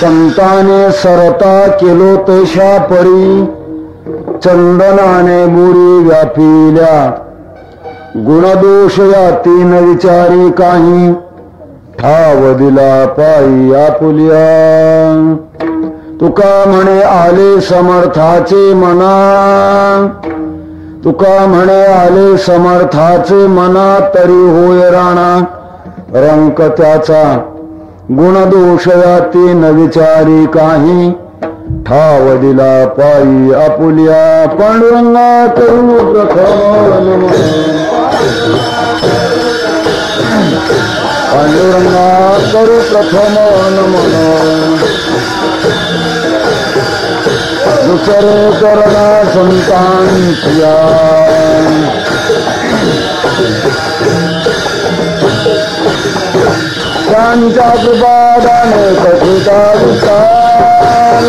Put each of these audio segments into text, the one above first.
संताने सरता केलो तशा परी चंदनाने बुरी व्यापिल्या गुणदोष या तीन विचारी काही ठाव दिला पायी आपुल्या तुका म्हणे आले समर्थाचे मना तुका म्हणे आले समर्थाचे मना तरी होय राणा रंक त्याचा गुणदोष या तीन विचारी काही ठाव दिला पायी आपुल्या पांडुरंगा करू प्रथम पांडुरंगा करू प्रथम नमन दुसरे करणा संतांच्या त्यांच्या कृपादाने कथिता विस्तार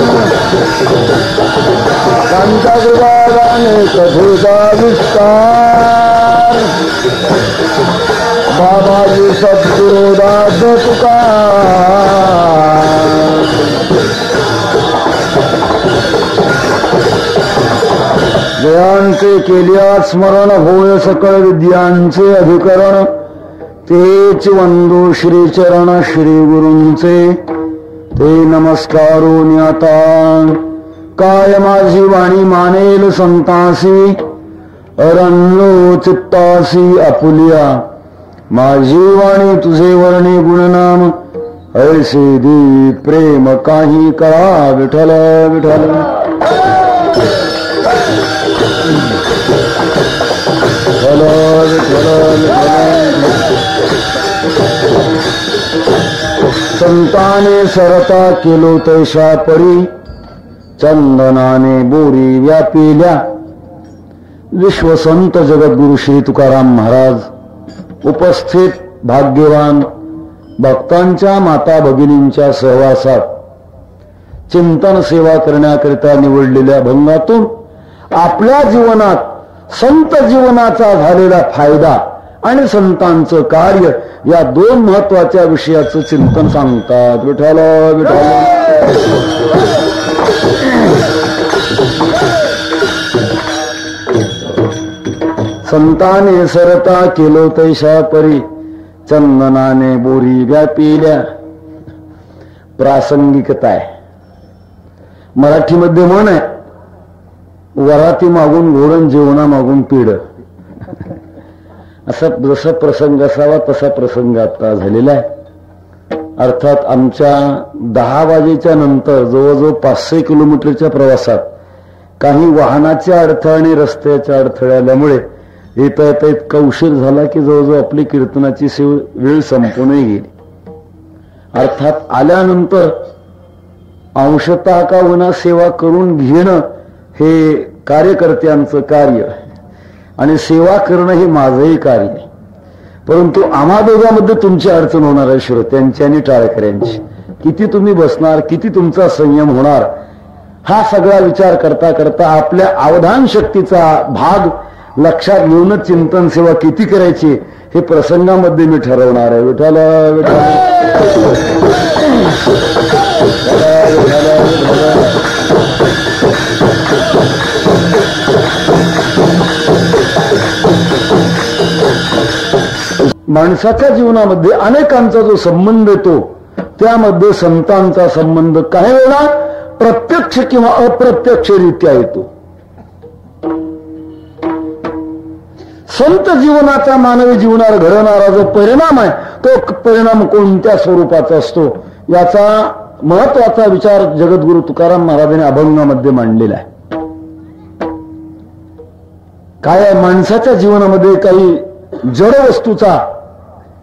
त्यांच्या कृपादाने कथिता विस्तार बाबाजी सद्गुरुदास तुका जयांचे केल्या स्मरण होय सकळ विद्यांचे अधिकरण तेच वंदू श्री चरण श्री गुरूंचे ते नमस्कारून आता काय माझी वाणी मानेल संतासी अरण्यो चित्तासी आपुल्या माझी वाणी तुझे वर्णे गुणनाम ऐसे दी प्रेम काही कळा विठ्ठल विठ्ठल संताने सरता केलो तैशा परी चंदनाने बोरी व्यापिल्या विश्वसंत जगद्गुरु श्री तुकाराम महाराज उपस्थित भाग्यवान भक्तांच्या माता भगिनींच्या सहवासात चिंतन सेवा करण्याकरिता निवडलेल्या भंगातून आपल्या जीवनात संत जीवनाचा झालेला फायदा आणि संतांचं कार्य या दोन महत्वाच्या विषयाचं चिंतन सांगतात विठ्ठल विठ्ठल संताने सरता केलो तैशा परी चंदनाने बोरी व्यापिल्या प्रासंगिकता आहे मराठीमध्ये म्हण आहे वराती मागून घोडण जेवणा मागून पीड असा जसा प्रसंग असावा तसा प्रसंग आता झालेला आहे अर्थात आमच्या 10 वाजेच्या नंतर जवळजवळ 500 किलोमीटरच्या प्रवासात काही वाहनाच्या अडथळ्याने रस्त्याच्या अडथळ्यामुळे येता येता इतका उशीर झाला की जवळजवळ आपली कीर्तनाची वेळ संपूनही गेली अर्थात आल्यानंतर अंशतः का होईना सेवा करून घेणं हे कार्यकर्त्यांचं कार्य आणि सेवा करणं हे माझंही कार्य आहे परंतु आम्हा दोघांमध्ये तुमची अडचण होणार आहे श्रोत्यांची आणि टाळकऱ्यांची किती तुम्ही बसणार किती तुमचा संयम होणार हा सगळा विचार करता करता आपल्या अवधान शक्तीचा भाग लक्षात घेऊनच चिंतन सेवा किती करायची हे प्रसंगामध्ये मी ठरवणार आहे विठ्ठल माणसाच्या जीवनामध्ये अनेकांचा जो संबंध येतो त्यामध्ये संतांचा संबंध काही वेळा प्रत्यक्ष किंवा अप्रत्यक्षरित्या येतो संत जीवनाचा मानवी जीवनावर घडवणारा जो परिणाम आहे तो परिणाम कोणत्या स्वरूपाचा असतो याचा महत्वाचा विचार जगद्गुरु तुकाराम महाराजांनी अभंगामध्ये मांडलेला आहे काय आहे माणसाच्या जीवनामध्ये काही जड वस्तूचा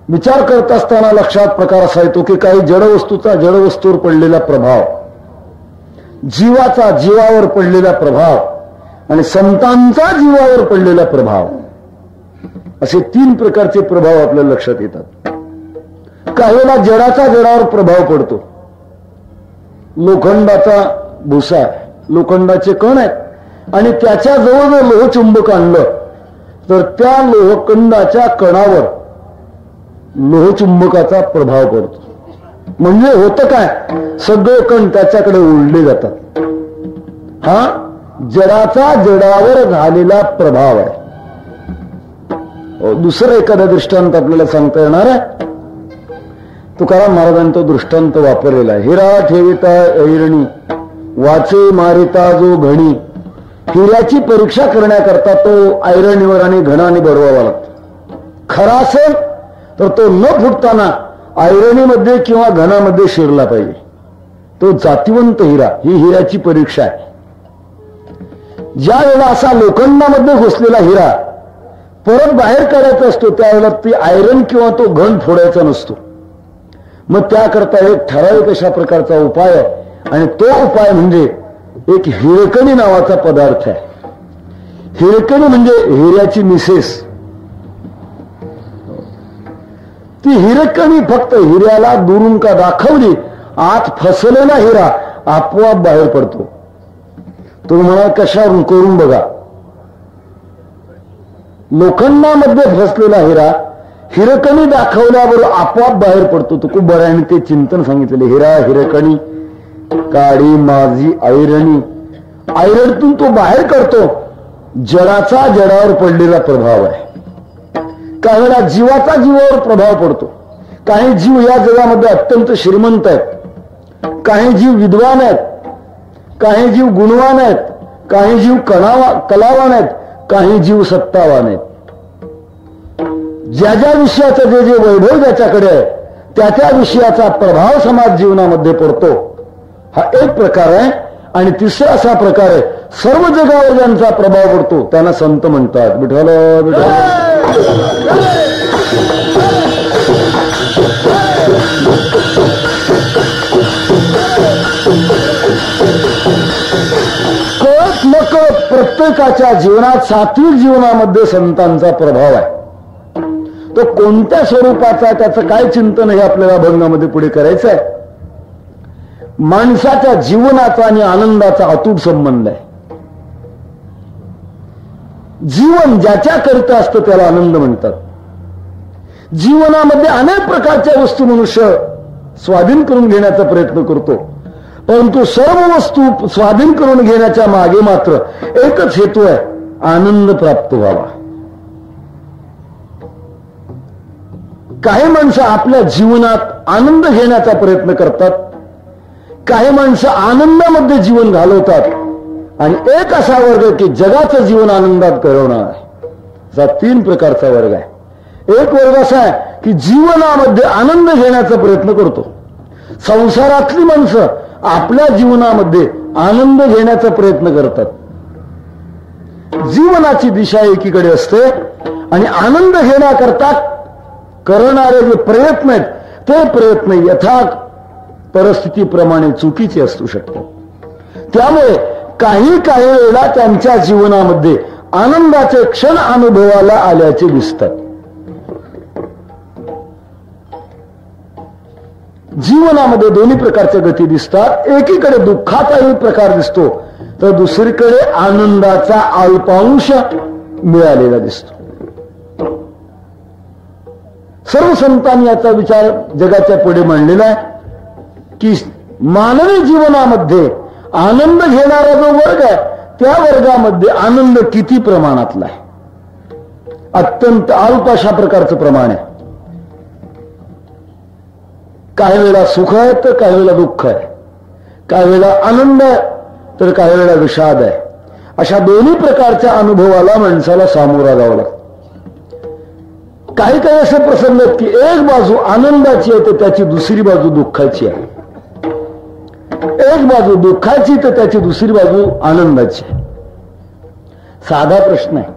विचार करत असताना लक्षात प्रकार असा येतो की काही जड वस्तूचा जड वस्तूवर पडलेला प्रभाव जीवाचा जीवावर पडलेला प्रभाव आणि संतांचा जीवावर पडलेला प्रभाव असे 3 प्रकारचे प्रभाव आपल्या लक्षात येतात काहीला जडाचा जडावर प्रभाव पडतो लोखंडाचा भुसा लोखंडाचे कण आहेत आणि त्याच्या जवळ जर लोहचुंबक आणलं तर त्या लोहखंडाच्या कणावर लोहचुंबकाचा प्रभाव पडतो म्हणजे होतं काय, सगळे कण त्याच्याकडे ओढले जातात. हा जडाचा जडावर झालेला प्रभाव आहे. दुसरं एखादा दृष्टांत आपल्याला सांगता येणार आहे. तुकाराम महाराजांनी तो दृष्टांत वापरलेला आहे. हिरा ठेविता ऐरणी वाचे मारिता जो घणी. हिऱ्याची परीक्षा करण्याकरता तो ऐरणीवर आणि घणाने बरवावा लागतो. खरा असेल तर तो न फुटताना ऐरणीमध्ये किंवा घनामध्ये शिरला पाहिजे. तो जातिवंत हिरा, ही हिऱ्याची परीक्षा आहे. ज्या वेळेला असा लोखंडामध्ये घुसलेला हिरा परत बाहेर काढायचा असतो त्यावेळेला ती आयरन किंवा तो घन फोडायचा नसतो. मग त्याकरता एक ठराविक अशा प्रकारचा उपाय आहे आणि तो उपाय म्हणजे एक हिरकणी नावाचा पदार्थ आहे. हिरकणी म्हणजे हिऱ्याची मिसेस. ती हिरकणी फक्त हिऱ्याला दुरून का दाखवली, आत फसलेला हिरा आपोआप बाहेर पडतो. तुम्ही म्हणा कशावरून करून बघा. लोखंडामध्ये फसलेला हिरा हिरकणी दाखवल्याबरोबर आपोआप बाहेर पडतो. तुकोबरायाने ते चिंतन सांगितलेले. हिरा हिरकणी काडी माझी ऐरणी. ऐरणीतून तो बाहेर करतो. जडाचा जडावर पडलेला प्रभाव आहे. काही वेळा जीवाचा जीवावर प्रभाव पडतो. काही जीव या जगामध्ये अत्यंत श्रीमंत आहेत, काही जीव विद्वान आहेत, काही जीव गुणवान आहेत, काही जीव कलावान आहेत, काही जीव सत्तावान आहेत. ज्या ज्या विषयाचं जे जे वैभव ज्याच्याकडे आहे त्या त्या विषयाचा प्रभाव समाज जीवनामध्ये पडतो. हा एक प्रकार आहे. आणि तिसरा असा प्रकार आहे सर्व जगावर ज्यांचा प्रभाव पडतो त्यांना संत म्हणतात. विठ्ठल विठ्ठल. कळत नकळत प्रत्येकाच्या जीवनात सात्विक जीवनामध्ये संतांचा प्रभाव आहे. तो कोणत्या स्वरूपाचा त्याचं काय चिंतन हे आपल्याला अभंगामध्ये पुढे करायचं आहे. माणसाच्या जीवनाचा आणि आनंदाचा अतूट संबंध आहे. जीवन ज्याच्याकरिता असतं त्याला आनंद म्हणतात. जीवनामध्ये अनेक प्रकारच्या वस्तू मनुष्य स्वाधीन करून घेण्याचा प्रयत्न करतो, परंतु सर्व वस्तू स्वाधीन करून घेण्याच्या मागे मात्र एकच हेतू आहे, आनंद प्राप्त व्हावा. काही माणसं आपल्या जीवनात आनंद घेण्याचा प्रयत्न करतात, काही माणसं आनंदामध्ये जीवन घालवतात आणि एक असा वर्ग की जगाचं जीवन आनंदात घडवणार आहे. असा 3 प्रकारचा वर्ग आहे. एक वर्ग असा आहे की जीवनामध्ये आनंद घेण्याचा प्रयत्न करतो. संसारातली माणसं आपल्या जीवनामध्ये आनंद घेण्याचा प्रयत्न करतात. जीवनाची दिशा एकीकडे असते आणि आनंद घेण्याकरता करणारे जे प्रयत्न आहेत ते प्रयत्न यथा परिस्थितीप्रमाणे चुकीचे असू शकतात. त्यामुळे काही वेळेला त्यांच्या जीवनामध्ये आनंदाचे क्षण अनुभवाला आल्याचे दिसतात. जीवनामध्ये दोन्ही प्रकारच्या गती दिसतात. एकीकडे दुःखाचाही प्रकार दिसतो तर दुसरीकडे आनंदाचा अल्पांश मिळालेला दिसतो. सर्व संतांनी याचा विचार जगाच्या पुढे मांडलेला आहे की मानवी जीवनामध्ये आनंद घेणारा जो वर्ग आहे त्या वर्गामध्ये आनंद किती प्रमाणातला आहे. अत्यंत अल्प अशा प्रकारचं प्रमाण आहे. काही वेळा सुख आहे तर काही वेळा दुःख आहे, काही वेळा आनंद आहे तर काही वेळा विषाद आहे. अशा दोन्ही प्रकारच्या अनुभवाला माणसाला सामोरा जावं लागतं. काही असे प्रसंग आहेत की एक बाजू आनंदाची आहे तर त्याची दुसरी बाजू दुःखाची आहे, एक बाजू दुःखाची तर त्याची दुसरी बाजू आनंदाची आहे. साधा प्रश्न आहे,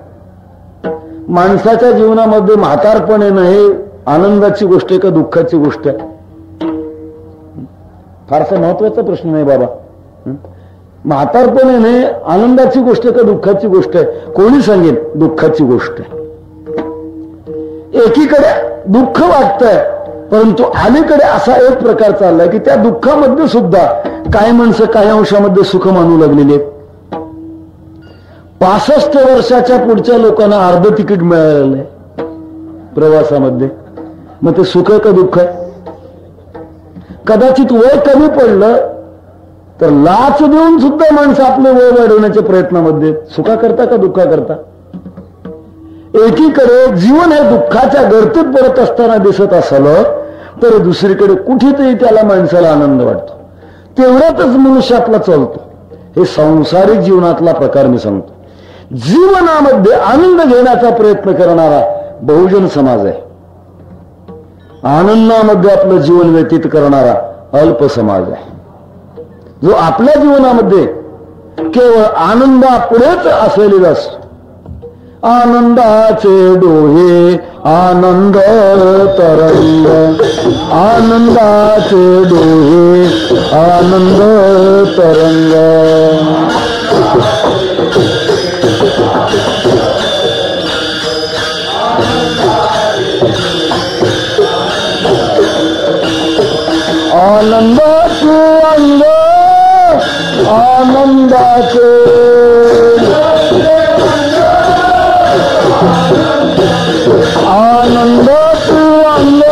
माणसाच्या जीवनामध्ये म्हातारपण येणं हे आनंदाची गोष्ट आहे का दुःखाची गोष्ट आहे? फारसा महत्वाचा प्रश्न नाही बाबा. म्हातारपण येणे आनंदाची गोष्ट आहे का दुःखाची गोष्ट आहे? कोणी सांगेल दुःखाची गोष्ट आहे. एकीकडे दुःख वाटतंय परंतु अलीकडे असा एक प्रकार चाललाय की त्या दुःखामध्ये सुद्धा काही माणसं काही अंशामध्ये सुख मानू लागलेली आहेत. 65 वर्षाच्या पुढच्या लोकांना अर्ध तिकीट मिळालेलं आहे प्रवासामध्ये. मग ते सुख का दुःख आहे? कदाचित वय कमी पडलं तर लाच देऊन सुद्धा माणसं आपले वय वाढवण्याच्या प्रयत्नामध्ये सुखा करता का दुःखा करता. एकीकडे जीवन हे दुःखाच्या गर्तेत पडत असताना दिसत असलं तर दुसरीकडे कुठेतरी त्याला माणसाला आनंद वाटतो. तेवढ्यातच मनुष्यातला चालतो. हे सांसारिक जीवनातला प्रकार मी सांगतो. जीवनामध्ये आनंद घेण्याचा प्रयत्न करणारा बहुजन समाज आहे. आनंदामध्ये आपलं जीवन व्यतीत करणारा अल्प समाज आहे. जो आपल्या जीवनामध्ये केवळ आनंदापुढेच असलेला असतो. आनंदाचे डोहे आनंद तरंग, आनंदाचे डोहे आनंद तरंग. आनंदाचे अंग आनंदाचे, आनंदाचे अंग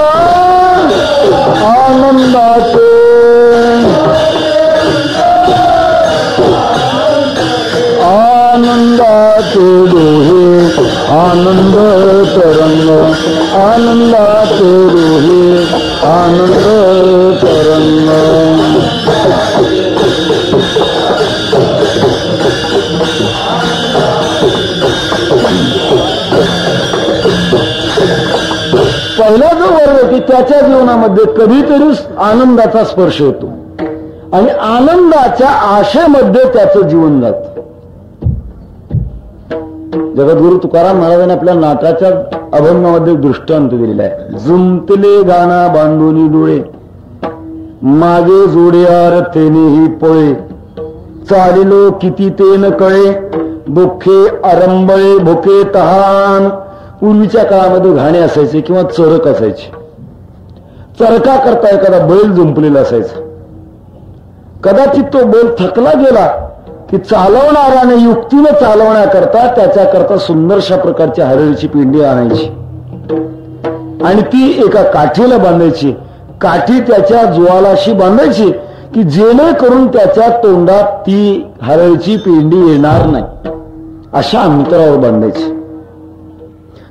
आनंदाचे, आनंदाचे डोहे आनंद तरंग, आनंदाचे डोहे आनंद तरंग. पहिला जो वर्ग की त्याच्या जीवनामध्ये कधीतरी आनंदाचा स्पर्श होतो आणि आनंदाच्या आशेमध्ये त्याचं जीवन जातं. जगद्गुरु तुकाराम महाराजांनी आपल्या नाटाच्या अभंगामध्ये दृष्टांत दिलेला आहे. जुंतले गाणा बांधूनी डोळे, मागे जोड्यार तेनेही पळे, चालिलो किती तेन कळे, दुःखे आरंबळे भुके तहान. पूर्वीच्या काळामध्ये घाणे असायचे किंवा चरक असायचे. चरका करता एखादा बैल जुंपलेला असायचा. कदाचित तो बैल थकला गेला की चालवणाऱ्याने युक्तीनं चालवण्याकरता त्याच्याकरता सुंदरशा प्रकारची हरळीची पिंडी आणायची आणि ती एका काठीला बांधायची. काठी त्याच्या ज्वालाशी बांधायची की जेणेकरून त्याच्या तोंडात ती हरळीची पिंडी येणार नाही, अशा अंतरावर बांधायची.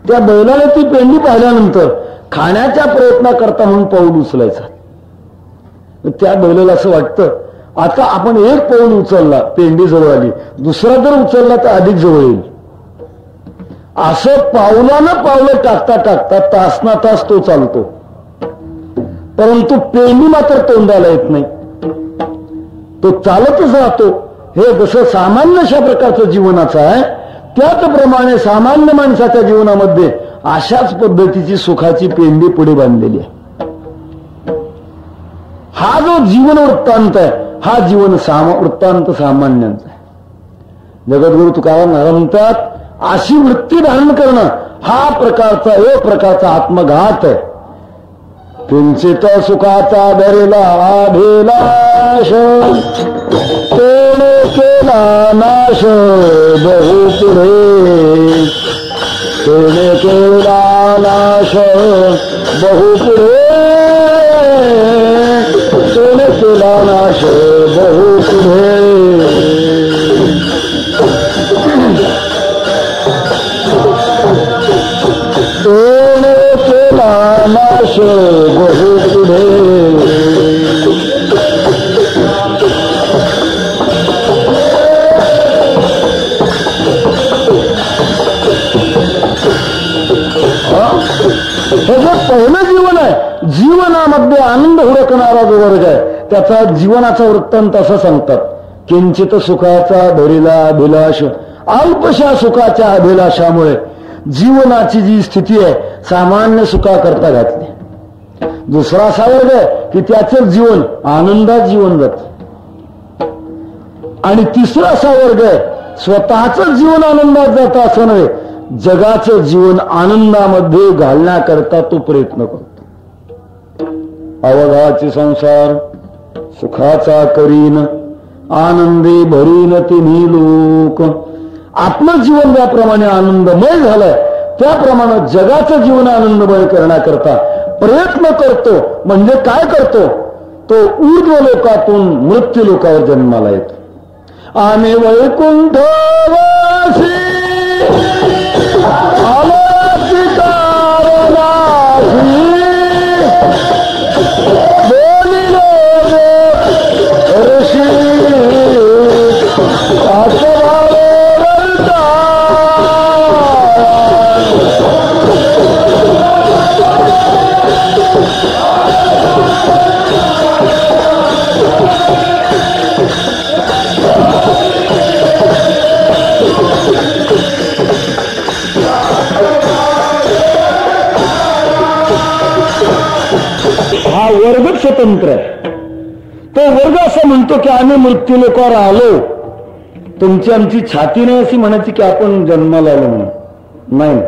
त्या बैलाने ती पेंडी पाहिल्यानंतर खाण्याच्या प्रयत्नाकरता म्हणून पाऊल उचलायचा. त्या बैलाला असं वाटतं आता आपण एक पाऊल उचलला, पेंडी जवळ आली, दुसरा जर उचलला तर अधिक जवळ येईल. असं पावलानं पावलं टाकता टाकता तासना तास तो चालतो, परंतु पेंडी मात्र तोंडाला येत नाही. तो चालतच राहतो. हे जसं सामान्यशा प्रकारचं जीवनाचं आहे त्याचप्रमाणे सामान्य माणसाच्या जीवनामध्ये अशाच पद्धतीची सुखाची पेंडी पुढे बांधलेली आहे. हा जो जीवन वृत्तांत आहे हा जीवन वृत्तांत सामान्यांचा आहे. जगद्गुरु तुकाराम महाराज म्हणतात अशी वृत्ती धारण करणं हा प्रकारचा एक प्रकारचा आत्मघात आहे. किंचित सुखाचा धरला अभिलाष, तेने केला नाश बहु पुढे, तेने केला नाश बहु पुढे, तेने केला नाश बहु पुढे. तेने केला नाश बहु पुढे. हे जे पहिलं जीवन आहे, जीवनामध्ये आनंद हुडकणारा जो वर्ग आहे त्याचा जीवनाचा वृत्तांत असं सांगतात. किंचित सुखाचा धरिला अभिलाष, अल्पशा सुखाच्या अभिलाषामुळे जीवनाची जी स्थिती आहे सामान्य सुखाकरता घातली. दुसरा असा वर्ग आहे की त्याचं जीवन आनंदात जीवन जात. आणि तिसरा असा वर्ग आहे स्वतःच जीवन आनंदात जातं असं नव्हे, जगाचं जीवन आनंदामध्ये घालण्याकरता तो प्रयत्न करतो. अवघाचे संसार सुखाचा करीन, आनंदी भरीन तिन्ही लोक. आपलं जीवन ज्याप्रमाणे आनंदमय झालंय त्याप्रमाणे जगाचं जीवन आनंदमय करण्याकरता प्रयत्न करतो. म्हणजे काय करतो तो ऊर्ध्व लोकातून मृत्यू लोकावर जन्माला येतो. आम्ही वैकुंठवासी आलोची कारणासी बोलिलो ऋषी आचरावे वरता. हा वर्ग स्वतंत्र आहे. तो वर्ग असं म्हणतो की आम्ही मृत्यू लोकावर आलो. तुमची आमची छाती नाही अशी म्हणायची की आपण जन्माला आलो म्हणून. नाही,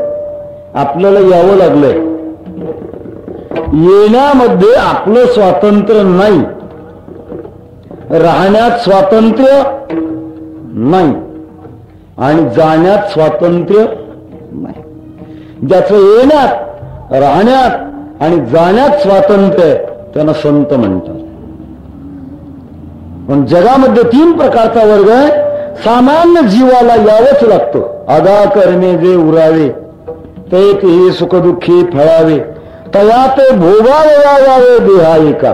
आपल्याला यावं लागलंय. येण्यामध्ये आपलं स्वातंत्र्य नाही, राहण्यात स्वातंत्र्य नाही आणि जाण्यात स्वातंत्र्य नाही. ज्याचं येण्यात राहण्यात आणि जाण्यात स्वातंत्र्य त्यांना संत म्हणतात. पण जगामध्ये 3 प्रकारचा वर्ग आहे. सामान्य जीवाला यावंच लागतं. अदा करणे जे उरावे ते हे सुखदुःखी फळावे तया ते भोगावे यावे देहा एका.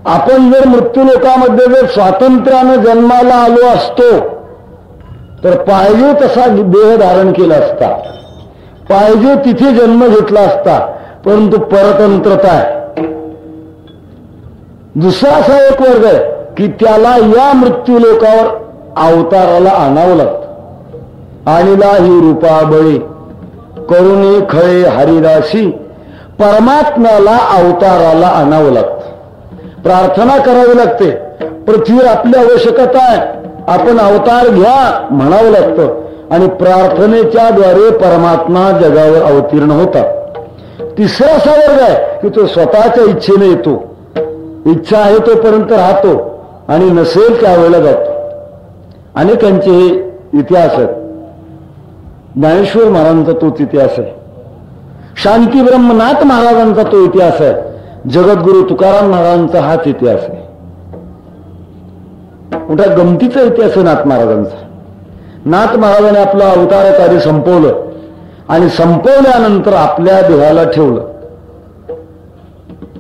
आपण जर मृत्यू लोकामध्ये जर स्वातंत्र्यानं जन्माला आलो असतो तर पाहिजे तसा देह धारण केला असता, पाहिजे तिथे जन्म घेतला असता. परंतु परतंत्रता आहे. दुसरा असा एक वर्ग आहे की त्याला या मृत्यू लोकावर अवताराला आणावं लागतं. आणिला ही रूपा बळी करुणी खळे हरिदासी. परमात्म्याला अवताराला आणावं लागतं. प्रार्थना करावी लागते. पृथ्वीवर आपली आवश्यकता आहे, आपण अवतार घ्या म्हणावं लागतं आणि प्रार्थनेच्या द्वारे परमात्मा जगावर अवतीर्ण होतात. तिसरा असा वर्ग आहे की तो स्वतःच्या इच्छेने येतो. इच्छा आहे तोपर्यंत राहतो आणि नसेल त्यावेळेला जातो. अनेकांचे हे इतिहास आहेत. ज्ञानेश्वर महाराजांचा तोच इतिहास आहे. शांती ब्रह्मनाथ महाराजांचा तो इतिहास आहे. जगद्गुरु तुकाराम महाराजांचा हाच इतिहास आहे. मोठ्या गमतीचा इतिहास आहे नाथ महाराजांचा. नाथ महाराजांनी आपलं अवतार कार्य संपवलं आणि संपवल्यानंतर आपल्या देहाला ठेवलं.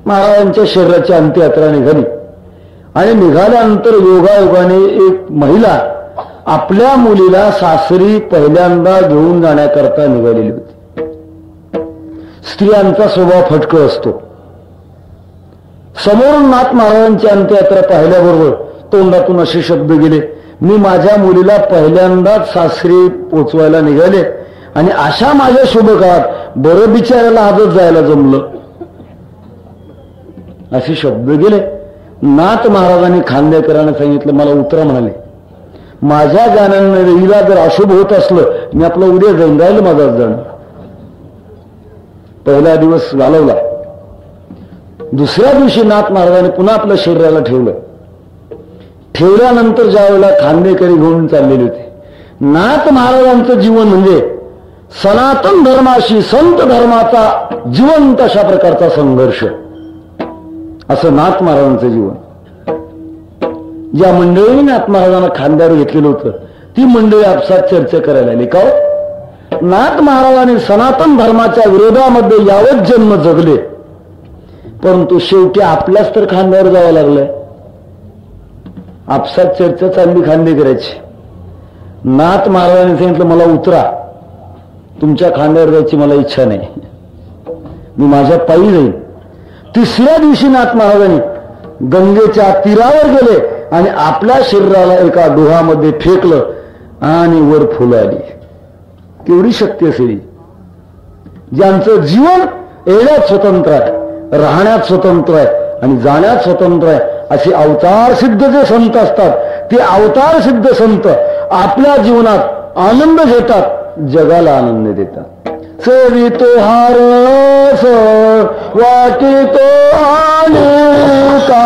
महाराजांच्या शरीराची अंत्ययात्रा निघाली आणि निघाल्यानंतर योगायोगाने एक महिला आपल्या मुलीला सासरी पहिल्यांदा घेऊन जाण्याकरता निघालेली होती. स्त्रियांचा स्वभाव फटकळ असतो. समोरून नाथ महाराजांची अंत्ययात्रा पाहिल्याबरोबर तोंडातून असे शब्द गेले, मी माझ्या मुलीला पहिल्यांदाच सासरी पोचवायला निघाले आणि अशा माझ्या शुभ काळात बरं बिचारायला आजच जायला जमलं, असे शब्द गेले. नाथ महाराजांनी खांदेकरांना सांगितलं, मला उतरा म्हणाले. माझ्या गाण्याला जर अशुभ होत असलं मी आपलं उद्या जाईन, राहिलं माझाच जाणं. पहिला दिवस घालवला. दुसऱ्या दिवशी नाथ महाराजांनी पुन्हा आपल्या शरीराला ठेवलं. ठेवल्यानंतर ज्या वेळेला खांदेकरी घेऊन चाललेले होते. नाथ महाराजांचं जीवन म्हणजे सनातन धर्माशी संत धर्माचा जिवंत अशा प्रकारचा संघर्ष, असं नाथ महाराजांचं जीवन. ज्या मंडळीने नाथ महाराजांना खांद्यावर घेतलेलं होतं ती मंडळी आपसात चर्चा करायला आली. का नाथ महाराजांनी सनातन धर्माच्या विरोधामध्ये यावत जन्म जगले, परंतु शेवटी आपल्याच तर खांद्यावर जावं लागलंय. आपसात चर्चा चालली खांदे करायची. नाथ महाराजांनी सांगितलं, मला उतरा, तुमच्या खांद्यावर जायची मला इच्छा नाही, मी माझ्या पायी जाईन. तिसऱ्या दिवशी नाथ महाराजांनी गंगेच्या तीरावर गेले आणि आपल्या शरीराला एका डोहामध्ये फेकलं आणि वर फुलं आली. केवढी शक्ती असेल. ज्यांचं जीवन येण्यात स्वतंत्र आहे, राहण्यात स्वतंत्र आहे आणि जाण्यात स्वतंत्र आहे, असे अवतार सिद्ध जे संत असतात ते अवतार सिद्ध संत आपल्या जीवनात आनंद घेतात, जगाला आनंद देतात. चवितो हारस वाटितो आलिका,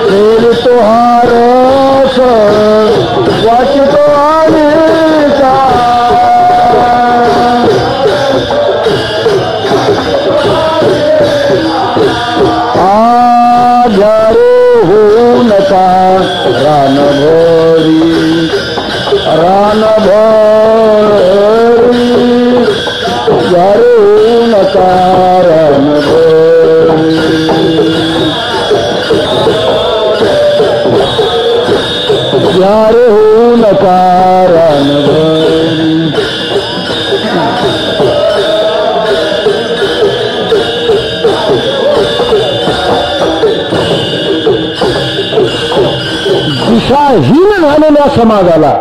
चवितो हारस वाटितो आलिका, नका रान भरी, रान भरी यारे नका रान भरी, यारे हो नका रान भरी. दिशाहीन झालेल्या समाजाला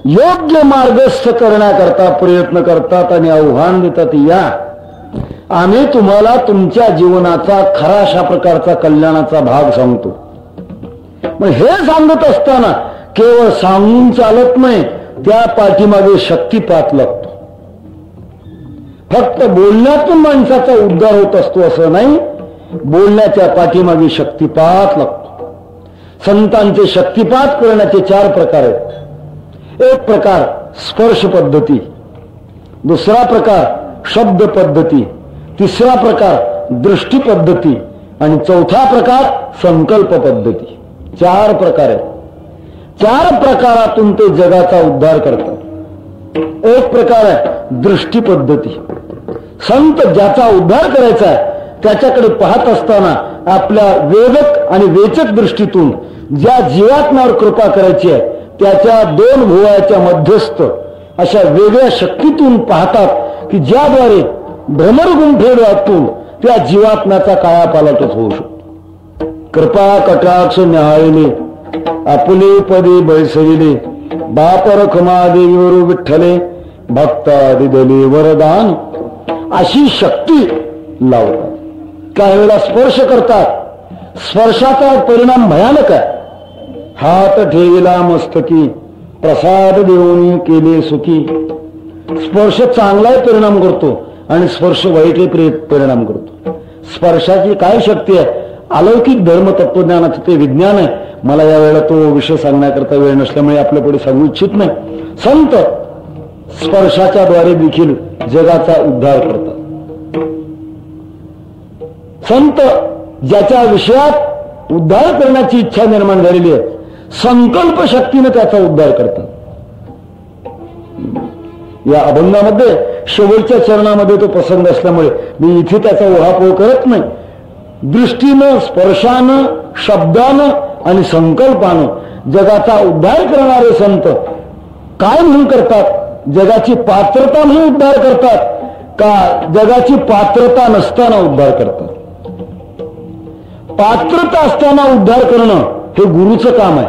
योग्य मार्गस्थ करण्याकरता प्रयत्न करतात आणि आव्हान देतात, या आम्ही तुम्हाला तुमच्या जीवनाचा खरा अशा प्रकारचा कल्याणाचा भाग सांगतो. मग हे सांगत असताना केवळ सांगून चालत नाही, त्या पाठीमागे शक्तिपात लागतो. फक्त बोलण्यातून माणसाचा उद्धार होत असतो असं नाही, बोलण्याच्या पाठीमागे शक्तिपात लागतो. संतांचे शक्तिपात करण्याचे 4 प्रकार आहेत. एक प्रकार स्पर्श पद्धती, दुसरा प्रकार शब्द पद्धती, तिसरा प्रकार दृष्टी पद्धती आणि चौथा प्रकार संकल्प पद्धती. 4 प्रकार आहेत. 4 प्रकारातून ते जगाचा उद्धार करतात. एक प्रकार आहे दृष्टी पद्धती. संत ज्याचा उद्धार करायचा आहे त्याच्याकडे पाहत असताना आपल्या वेदक आणि वेचक दृष्टीतून ज्या जीवात्म्यावर कृपा करायची आहे त्याच्या 2 भुवयाच्या मध्यस्थ अशा वेगळ्या शक्तीतून पाहतात की ज्याद्वारे भ्रमरगुंठेतून त्या जीवात्म्याचा कायापालटच होऊ शकतो. कृपा कटाक्ष न्यायले आपले पदे बैसविले, बाप रखमा देवीवर विठ्ठले, भक्ता दिदले वरदान, अशी शक्ती लावतात. काही वेळेला स्पर्श करतात. स्पर्शाचा परिणाम भयानक आहे. हात ठेविला मस्तकी, प्रसाद देऊन केले सुखी. स्पर्श चांगलाही परिणाम करतो आणि स्पर्श वाईटही परिणाम करतो. स्पर्शाची काय शक्ती आहे? अलौकिक धर्म तत्वज्ञानाचं ते विज्ञान आहे. मला यावेळेला तो विषय सांगण्याकरता वेळ नसल्यामुळे आपल्या पुढे सांगू इच्छित नाही. संत स्पर्शाच्या द्वारे देखील जगाचा उद्धार करतात. संत ज्याच्या विषयात उद्धार करण्याची इच्छा निर्माण झालेली आहे संकल्प शक्तीने त्याचा उद्धार करतात. या अभंगामध्ये शेवटच्या चरणामध्ये तो प्रसंग असल्यामुळे मी इथे त्याचा उहापोह करत नाही. दृष्टीनं, स्पर्शानं, शब्दानं आणि संकल्पानं जगाचा उद्धार करणारे संत काय म्हणून करतात? जगाची पात्रता म्हणून उद्धार करतात का जगाची पात्रता नसताना उद्धार करतात? पात्रता असताना उद्धार करणं हे गुरुचं काम आहे.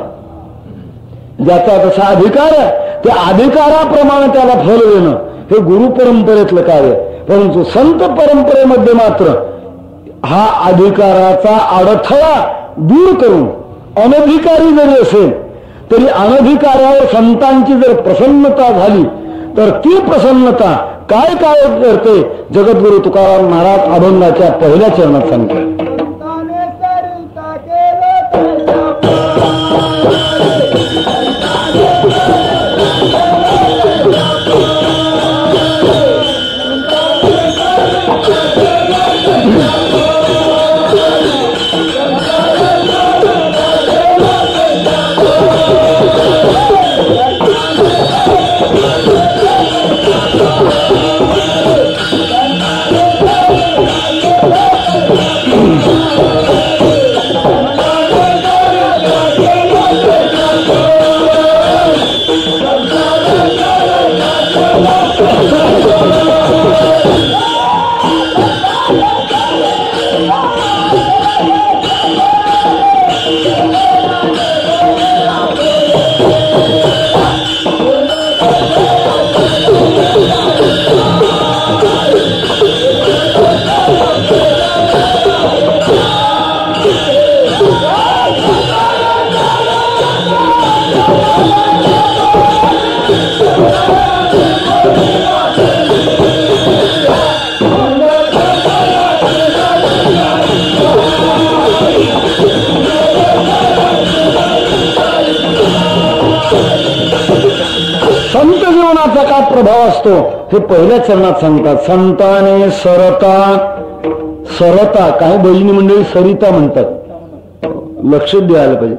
ज्याचा तसा अधिकार आहे त्या अधिकाराप्रमाणे त्याला फल देणं हे गुरु परंपरेतलं कार्य. परंतु संत परंपरेमध्ये मात्र हा अधिकाराचा अडथळा दूर करून अनधिकारी जरी असेल तरी अनधिकारावर संतांची जर प्रसन्नता झाली तर ती प्रसन्नता काय काय करते जगद्गुरु तुकाराम महाराज अभंगाच्या पहिल्या चरणात सांगतात. प्रभाव असतो हे पहिल्या चरणात सांगतात. संताने सरता, सरता काही भजनी मंडळी सरिता म्हणतात. लक्ष द्यायला पाहिजे.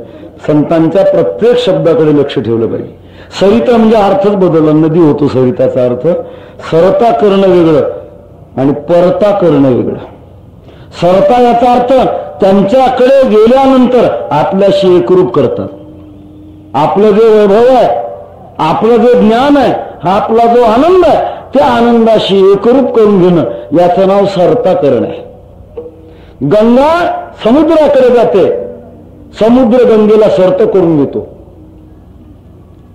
संतांच्या प्रत्येक शब्दाकडे लक्ष ठेवलं पाहिजे. सरिता म्हणजे अर्थच बदलला, नदी होतो सरिताचा अर्थ. सरता करणं वेगळं आणि परता करणं वेगळं. सरता याचा अर्थ त्यांच्याकडे गेल्यानंतर आपल्याशी एकरूप करतात. आपलं जे वैभव आहे, आपलं जे ज्ञान आहे, हा आपला जो आनंद आहे, त्या आनंदाशी एकरूप करून घेणं, याचं नाव सरता करणं आहे. गंगा समुद्राकडे जाते, समुद्र गंगेला सरत करून घेतो.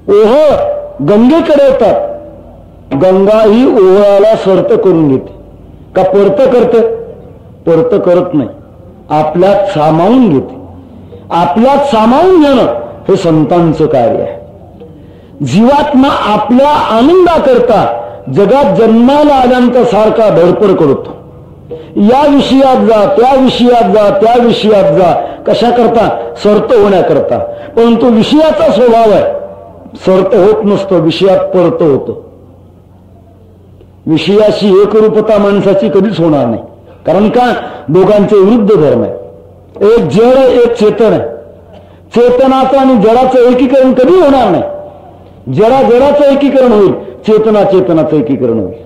ओह गंगेकडे येतात, गंगा ही ओहळाला सरत करून घेते. का परत करते? परत करत नाही, आपल्यात सामावून घेते. आपल्यात सामावून घेणं हे संतांचं कार्य आहे. जीवात्मा आपल्या आनंदाकरता जगात जन्माला आल्यानंतर सारखा धडपड करतो. या विषयात जा, त्या विषयात जा, त्या विषयात जा. कशा करता? सरत होण्याकरता. परंतु विषयाचा स्वभाव आहे, सरत होत नसतं, विषयात परत होतं. विषयाशी एकरूपता माणसाची कधीच होणार नाही. कारण का? दोघांचे विरुद्ध धर्म आहे. एक जड आहे, एक चेतन आहे. चेतनाचं आणि जडाचं एकीकरण कधी होणार नाही. जडाचं एकीकरण होईल, चेतनाचं एकीकरण होईल.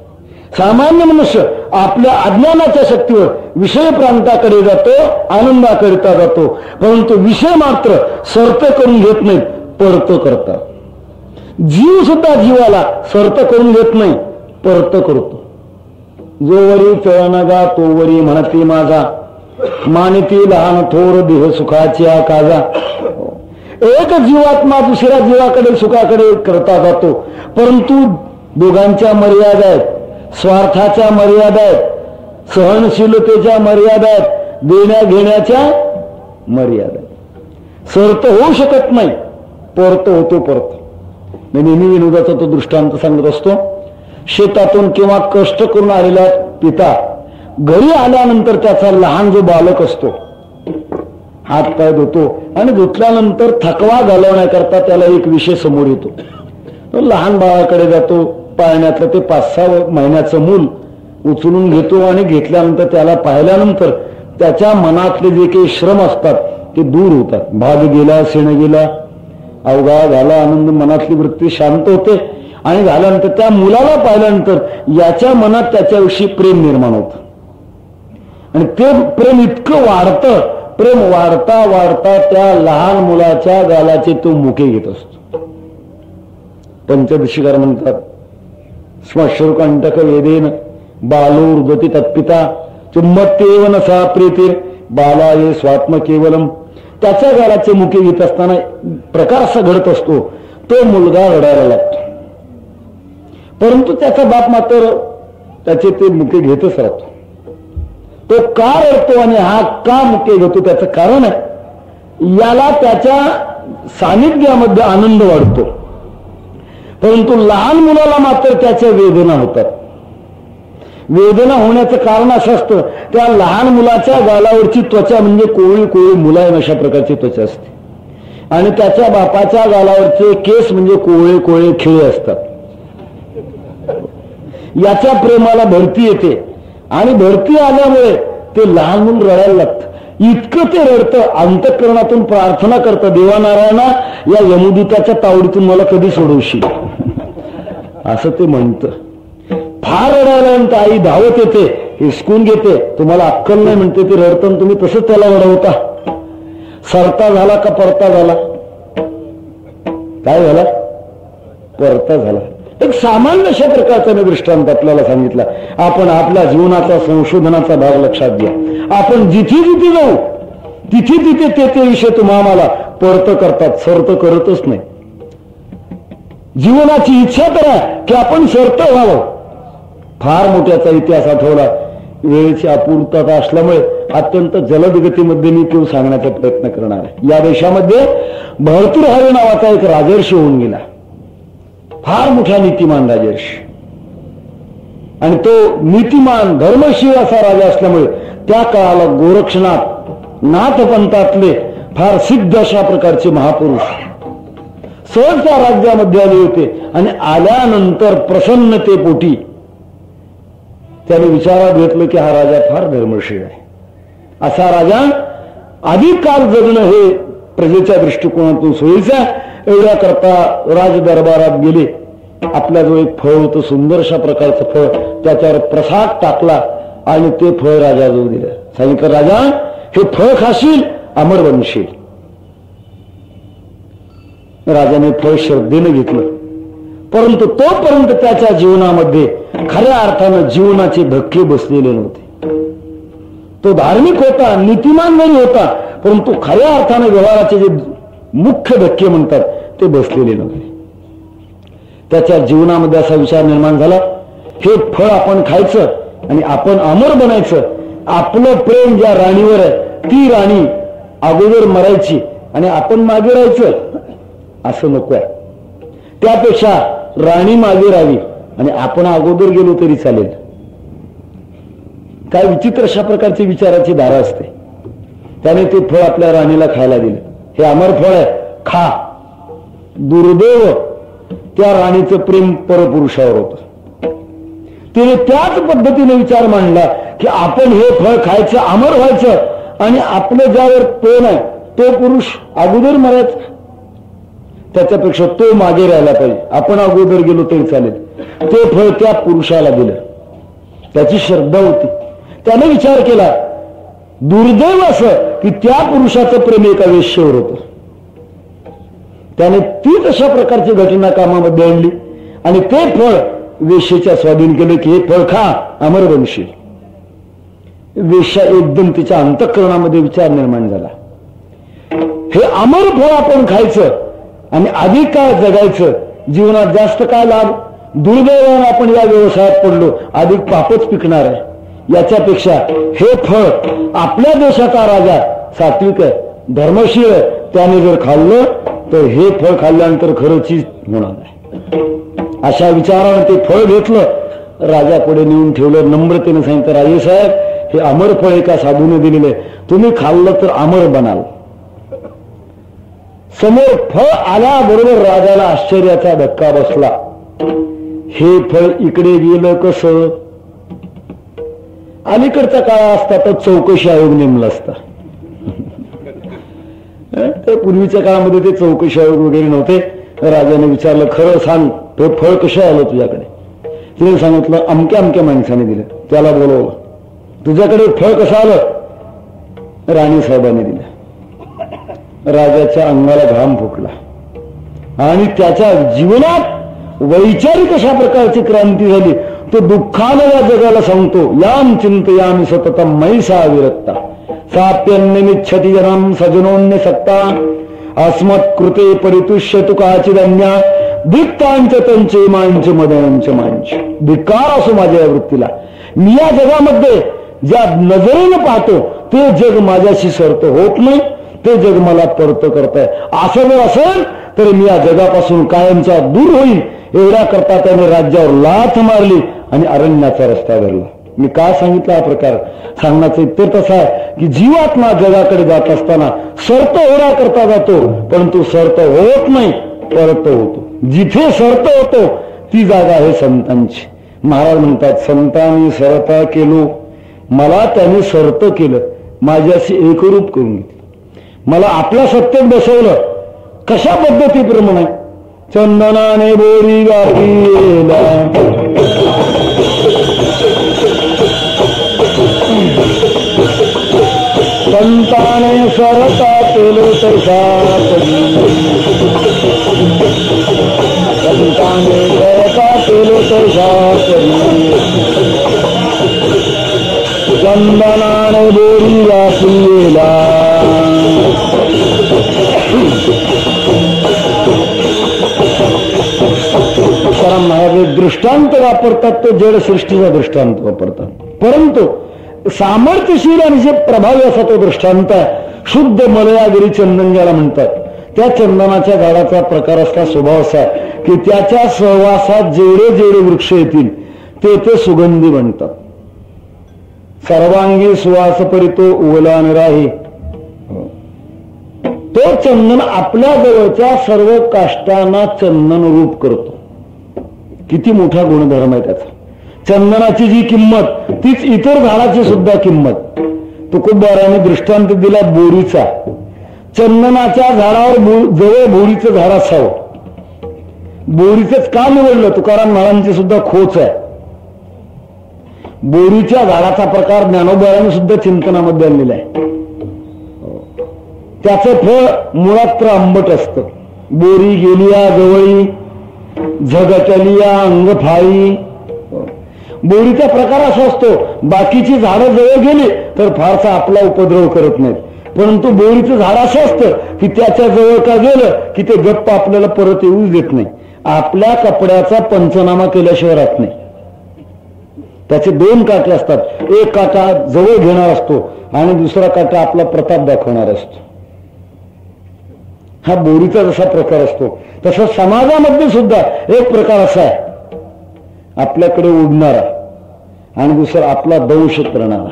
सामान्य मनुष्य आपल्या अज्ञानाच्या शक्तीवर विषय प्रांताकडे जातो, आनंदाकरिता जातो. परंतु विषय मात्र सरत करून घेत नाहीत, परत करतात. जीव सुद्धा जीवाला सरत करून घेत नाही, परत करतो. जोवरी चळणगा तोवरी म्हणती माझा, मानिती लहान थोर देह सुखाच्या काजा. एक जीवात्मा दुसऱ्या जीवाकडे सुखाकडे करता जातो. परंतु दोघांच्या मर्यादा आहेत, स्वार्थाच्या मर्यादा आहेत, सहनशीलतेच्या मर्यादा आहेत, देण्या घेण्याच्या मर्यादा आहेत. सरत होऊ शकत नाही, परत होतो. परत मी नेहमी विनोदाचा तो दृष्टांत सांगत असतो. शेतातून किंवा कष्ट करून आलेला पिता घरी आल्यानंतर त्याचा लहान जो बालक असतो हात पाय धुतो आणि धुतल्यानंतर थकवा घालवण्याकरता त्याला एक विषय समोर येतो. तो लहान बाळाकडे जातो, पाळण्यातलं ते 5-6 महिन्याचं मूल उचलून घेतो आणि घेतल्यानंतर त्याला पाहिल्यानंतर त्याच्या मनातले जे काही श्रम असतात ते दूर होतात. भाग गेला, क्षण गेला, अवघा झाला आनंद, मनातली वृत्ती शांत होते. आणि झाल्यानंतर त्या मुलाला पाहिल्यानंतर याच्या मनात त्याच्याविषयी प्रेम निर्माण होतं. आणि ते प्रेम इतकं वाढतं, प्रेम वाढता वाढता त्या लहान मुलाच्या गालाचे तो मुके घेत असतो. पंचदशीकार म्हणतात, श्मश्रुकंटक वेदेन बालो हृदती तत्पिता चुम्मत्येव नसा प्रीतीर बाला ये स्वात्म केवलम. त्याच्या गालाचे मुके घेत असताना प्रकार असा घडत असतो, तो मुलगा रडायला लागतो. परंतु त्याचा बाप मात्र त्याचे ते मुके घेतच राहतो. तो का रडतो आणि हा का मुके घेतो त्याचं कारण आहे, याला त्याच्या सानिध्यामध्ये आनंद वाढतो. परंतु लहान मुलाला मात्र त्याच्या वेदना होतात. वेदना होण्याचं कारण असं असतं, त्या लहान मुलाच्या गालावरची त्वचा म्हणजे कोळी कोळी मुलायम अशा प्रकारची त्वचा असते. आणि त्याच्या बापाच्या गालावरचे केस म्हणजे कोळे कोळे खिळे असतात. याच्या प्रेमाला भरती येते आणि भरती आल्यामुळे ते लहान मूल रडायला लागतं. इतकं ते रडतं, अंतःकरणातून प्रार्थना करतं, देवानारायणा या यमदूताच्या तावडीतून मला कधी सोडवशील असं ते म्हणतं. फार रडायला आई धावत येते, हिसकून घेते, तुम्हाला अक्कल नाही म्हणते. ते रडतं, तुम्ही तसंच त्याला रडवता. सरता झाला का परता झाला? काय झाला? परता झाला. एक सामान्य अशा प्रकारचा मी दृष्टांत आपल्याला सांगितला. आपण आपल्या जीवनाचा संशोधनाचा भाग लक्षात घ्या. आपण जिथे जिथे जाऊ तिथे तिथे ते विषय तुम्हाला परत करतात, सरत करतच नाही. जीवनाची इच्छा करा की आपण सरत व्हावं. फार मोठ्याचा इतिहास आठवला. वेळेची अपूर्तता असल्यामुळे अत्यंत जलद गतीमध्ये मी तो सांगण्याचा प्रयत्न करणार आहे. या देशामध्ये भरतृहरी नावाचा एक राजर्षी होऊन गेला, फार मोठा नीतिमान राजर्षी. आणि तो नीतिमान धर्मशील असा राजा असल्यामुळे त्या काळाला गोरक्षनाथ नाथपंथातले फार सिद्ध अशा प्रकारचे महापुरुष सहज त्या राज्यामध्ये आले होते. आणि आल्यानंतर प्रसन्नतेपोटी त्याने विचारात घेतलं की हा राजा फार धर्मशील आहे. असा राजा अधिक काळ जगणं हे प्रजेच्या दृष्टिकोनातून सोयीचं आहे. एवढ्या करता राजदरबारात गेले. आपल्याजवळ एक फळ होतं, सुंदरशा प्रकारचं फळ. त्याच्यावर प्रसाद टाकला आणि ते फळ राजाजवळ दिलं. सांगितलं, राजा हे फळ खाशील अमर बनशील. राजाने फळ श्रद्धेनं घेतलं, परंतु तोपर्यंत त्याच्या जीवनामध्ये खऱ्या अर्थानं जीवनाचे धक्के बसलेले नव्हते. तो धार्मिक होता, नीतिमान जरी होता, परंतु खऱ्या अर्थानं व्यवहाराचे जे मुख्य धक्के म्हणतात ते बसलेले नव्हते. त्याच्या जीवनामध्ये असा विचार निर्माण झाला, हे फळ आपण खायचं आणि आपण अमर बनायचं. आपलं प्रेम ज्या राणीवर आहे ती राणी अगोदर मरायची आणि आपण मागे राहायचं, असं नको आहे. त्यापेक्षा राणी मागे राहावी आणि आपण अगोदर गेलो तरी चालेल. काय विचित्र अशा प्रकारची विचाराची धारा असते. त्याने ते फळ आपल्या राणीला खायला दिलं. हे अमर फळ आहे, खा. दुर्दैव त्या राणीचं प्रेम परपुरुषावर होतं. तिने त्याच पद्धतीने विचार मांडला की आपण हे फळ खायचं, अमर व्हायचं आणि आपलं ज्यावर प्रेम आहे तो पुरुष अगोदर मरायचा. त्याच्यापेक्षा तो मागे राहायला पाहिजे, आपण अगोदर गेलो तरी चालेल. ते फळ त्या पुरुषाला दिलं. त्याची श्रद्धा होती. त्याने विचार केला, दुर्दैव असं की त्या पुरुषाचं प्रेम एका वेश्येवर होतं. त्याने तीच अशा प्रकारची घटना कामामध्ये आणली आणि ते फळ वेश्येच्या स्वाधीन केलं की हे फळ खा, अमर बनशील. वेश्या एकदम तिच्या अंतःकरणामध्ये विचार निर्माण झाला, हे अमर फळ आपण खायचं आणि अधिक काळ जगायचं, जीवनात जास्त काळ लाभ. दुर्दैवाने आपण या व्यवसायात पडलो, अधिक पापच पिकणार आहे. याच्यापेक्षा हे फळ आपल्या देशाचा राजा सात्विक आहे, धर्मशील आहे, त्याने जर खाल्लं तर हे फळ खाल्ल्यानंतर खरंच होणार आहे. अशा विचाराने ते फळ घेतलं, राजापुढे नेऊन ठेवलं. नम्रतेने सांगितलं, राजेसाहेब हे अमर फळ एका साधूने दिलेले, तुम्ही खाल्लं तर अमर बनाल. समोर फळ आल्याबरोबर राजाला आश्चर्याचा धक्का बसला. हे फळ इकडे गेलं कसं? अलीकडचा काळ असता तर चौकशी आयोग नेमला असता. ते पूर्वीच्या काळामध्ये ते चौकशी आयोग वगैरे नव्हते. राजाने विचारलं, खरं सांग ते फळ कसं आलं तुझ्याकडे? तिने सांगितलं, अमक्या अमक्या माणसाने दिलं. त्याला बोलवलं, तुझ्याकडे फळ कसं आलं? राणी साहेबांनी दिलं. राजाच्या अंगाला घाम फुटला आणि त्याच्या जीवनात वैचारिक अशा प्रकारची क्रांती झाली. तो दुःखानं या जगाला सांगतो, याम चिंतयामि सततम मैसा विरक्ता साप्यन्यमिच्छति जनाम सजनोन्य सक्ता अस्मत्कृते परितुष्य तु काचिदन्या धिक्तांच तंचे मांच मदनंच मांच. धिक्कार असो माझ्या वृत्तीला. मी या जगामध्ये ज्या नजरेनं पाहतो ते जग माझ्याशी सरत होत नाही, ते जग मला परत करताय. असं जर असेल तर मी या जगापासून कायमचा दूर होईल. एवढ्या करता त्याने राज्यावर लाथ मारली आणि अरण्याचा रस्ता धरला. मी काय सांगितलं हा प्रकार? सांगण्याचं उत्तर तसं आहे की जीवात्मा जगाकडे जात असताना सर्त होण्या करता जातो, परंतु सर्त होत नाही, परत होतो. जिथे सर्त होतो ती जागा आहे संतांची. महाराज म्हणतात, संतांनी सरता केलो, मला त्याने सर्त केलं, माझ्याशी एकरूप करून घेतलं, मला आपल्या सत्तेत बसवलं. कशा पद्धतीप्रमाणे? चंदनाने बोरी गाठीला, संताने सरता केलो तसा, संताने सरता केलो तसा, चंदनाने बोरी गाठीला. दृष्टांत वापरतात तो जड सृष्टीचा दृष्टांत वापरतात, परंतु सामर्थ्यशील आणि जे प्रभावी असा तो दृष्टांत आहे. शुद्ध मलयागिरी चंदन ज्याला म्हणतात, त्या चंदनाच्या झाडाचा प्रकार असला, स्वभाव असा की त्याच्या सहवासात जेवढे जेवढे वृक्ष येतील ते ते सुगंधी बनतात. सर्वांगी सुवास परितो उवलान राही. तो चंदन आपल्या जवळच्या सर्व काष्टांना चंदन रूप करतो. किती मोठा गुणधर्म आहे त्याचा. चंदनाची जी किंमत तीच इतर झाडाची सुद्धा किंमत. तुकोबाराने दृष्टांत दिला बोरीचा. चंदनाच्या झाडावर जवळ बोरीचं झाड असावं. बोरीचंच का निवडलं? तुकाराम महाराजांची सुद्धा खोच आहे. बोरीच्या झाडाचा प्रकार ज्ञानोबाराने सुद्धा चिंतनामध्ये आणलेला आहे. त्याचं फळ मुळात तर आंबट असतं. बोरी गेलिया जवळी झगटलिया अंग फाळी. बोरीचा प्रकार असा असतो, बाकीची झाडं जवळ गेली तर फारसा आपला उपद्रव करत नाहीत, परंतु बोरीचं झाड असं असतं की त्याच्या जवळ का गेलं की ते गप्प आपल्याला परत येऊच देत नाही. आपल्या कपड्याचा पंचनामा केल्याशिवाय राहत नाही. त्याचे दोन काटे असतात. एक काटा जवळ घेणार असतो आणि दुसरा काटा आपला प्रताप दाखवणार असतो. हा बोरीचा जसा प्रकार असतो तसा समाजामध्ये सुद्धा एक प्रकार असा आहे, आपल्याकडे उडणारा आणि दुसरा आपला दंश करणारा.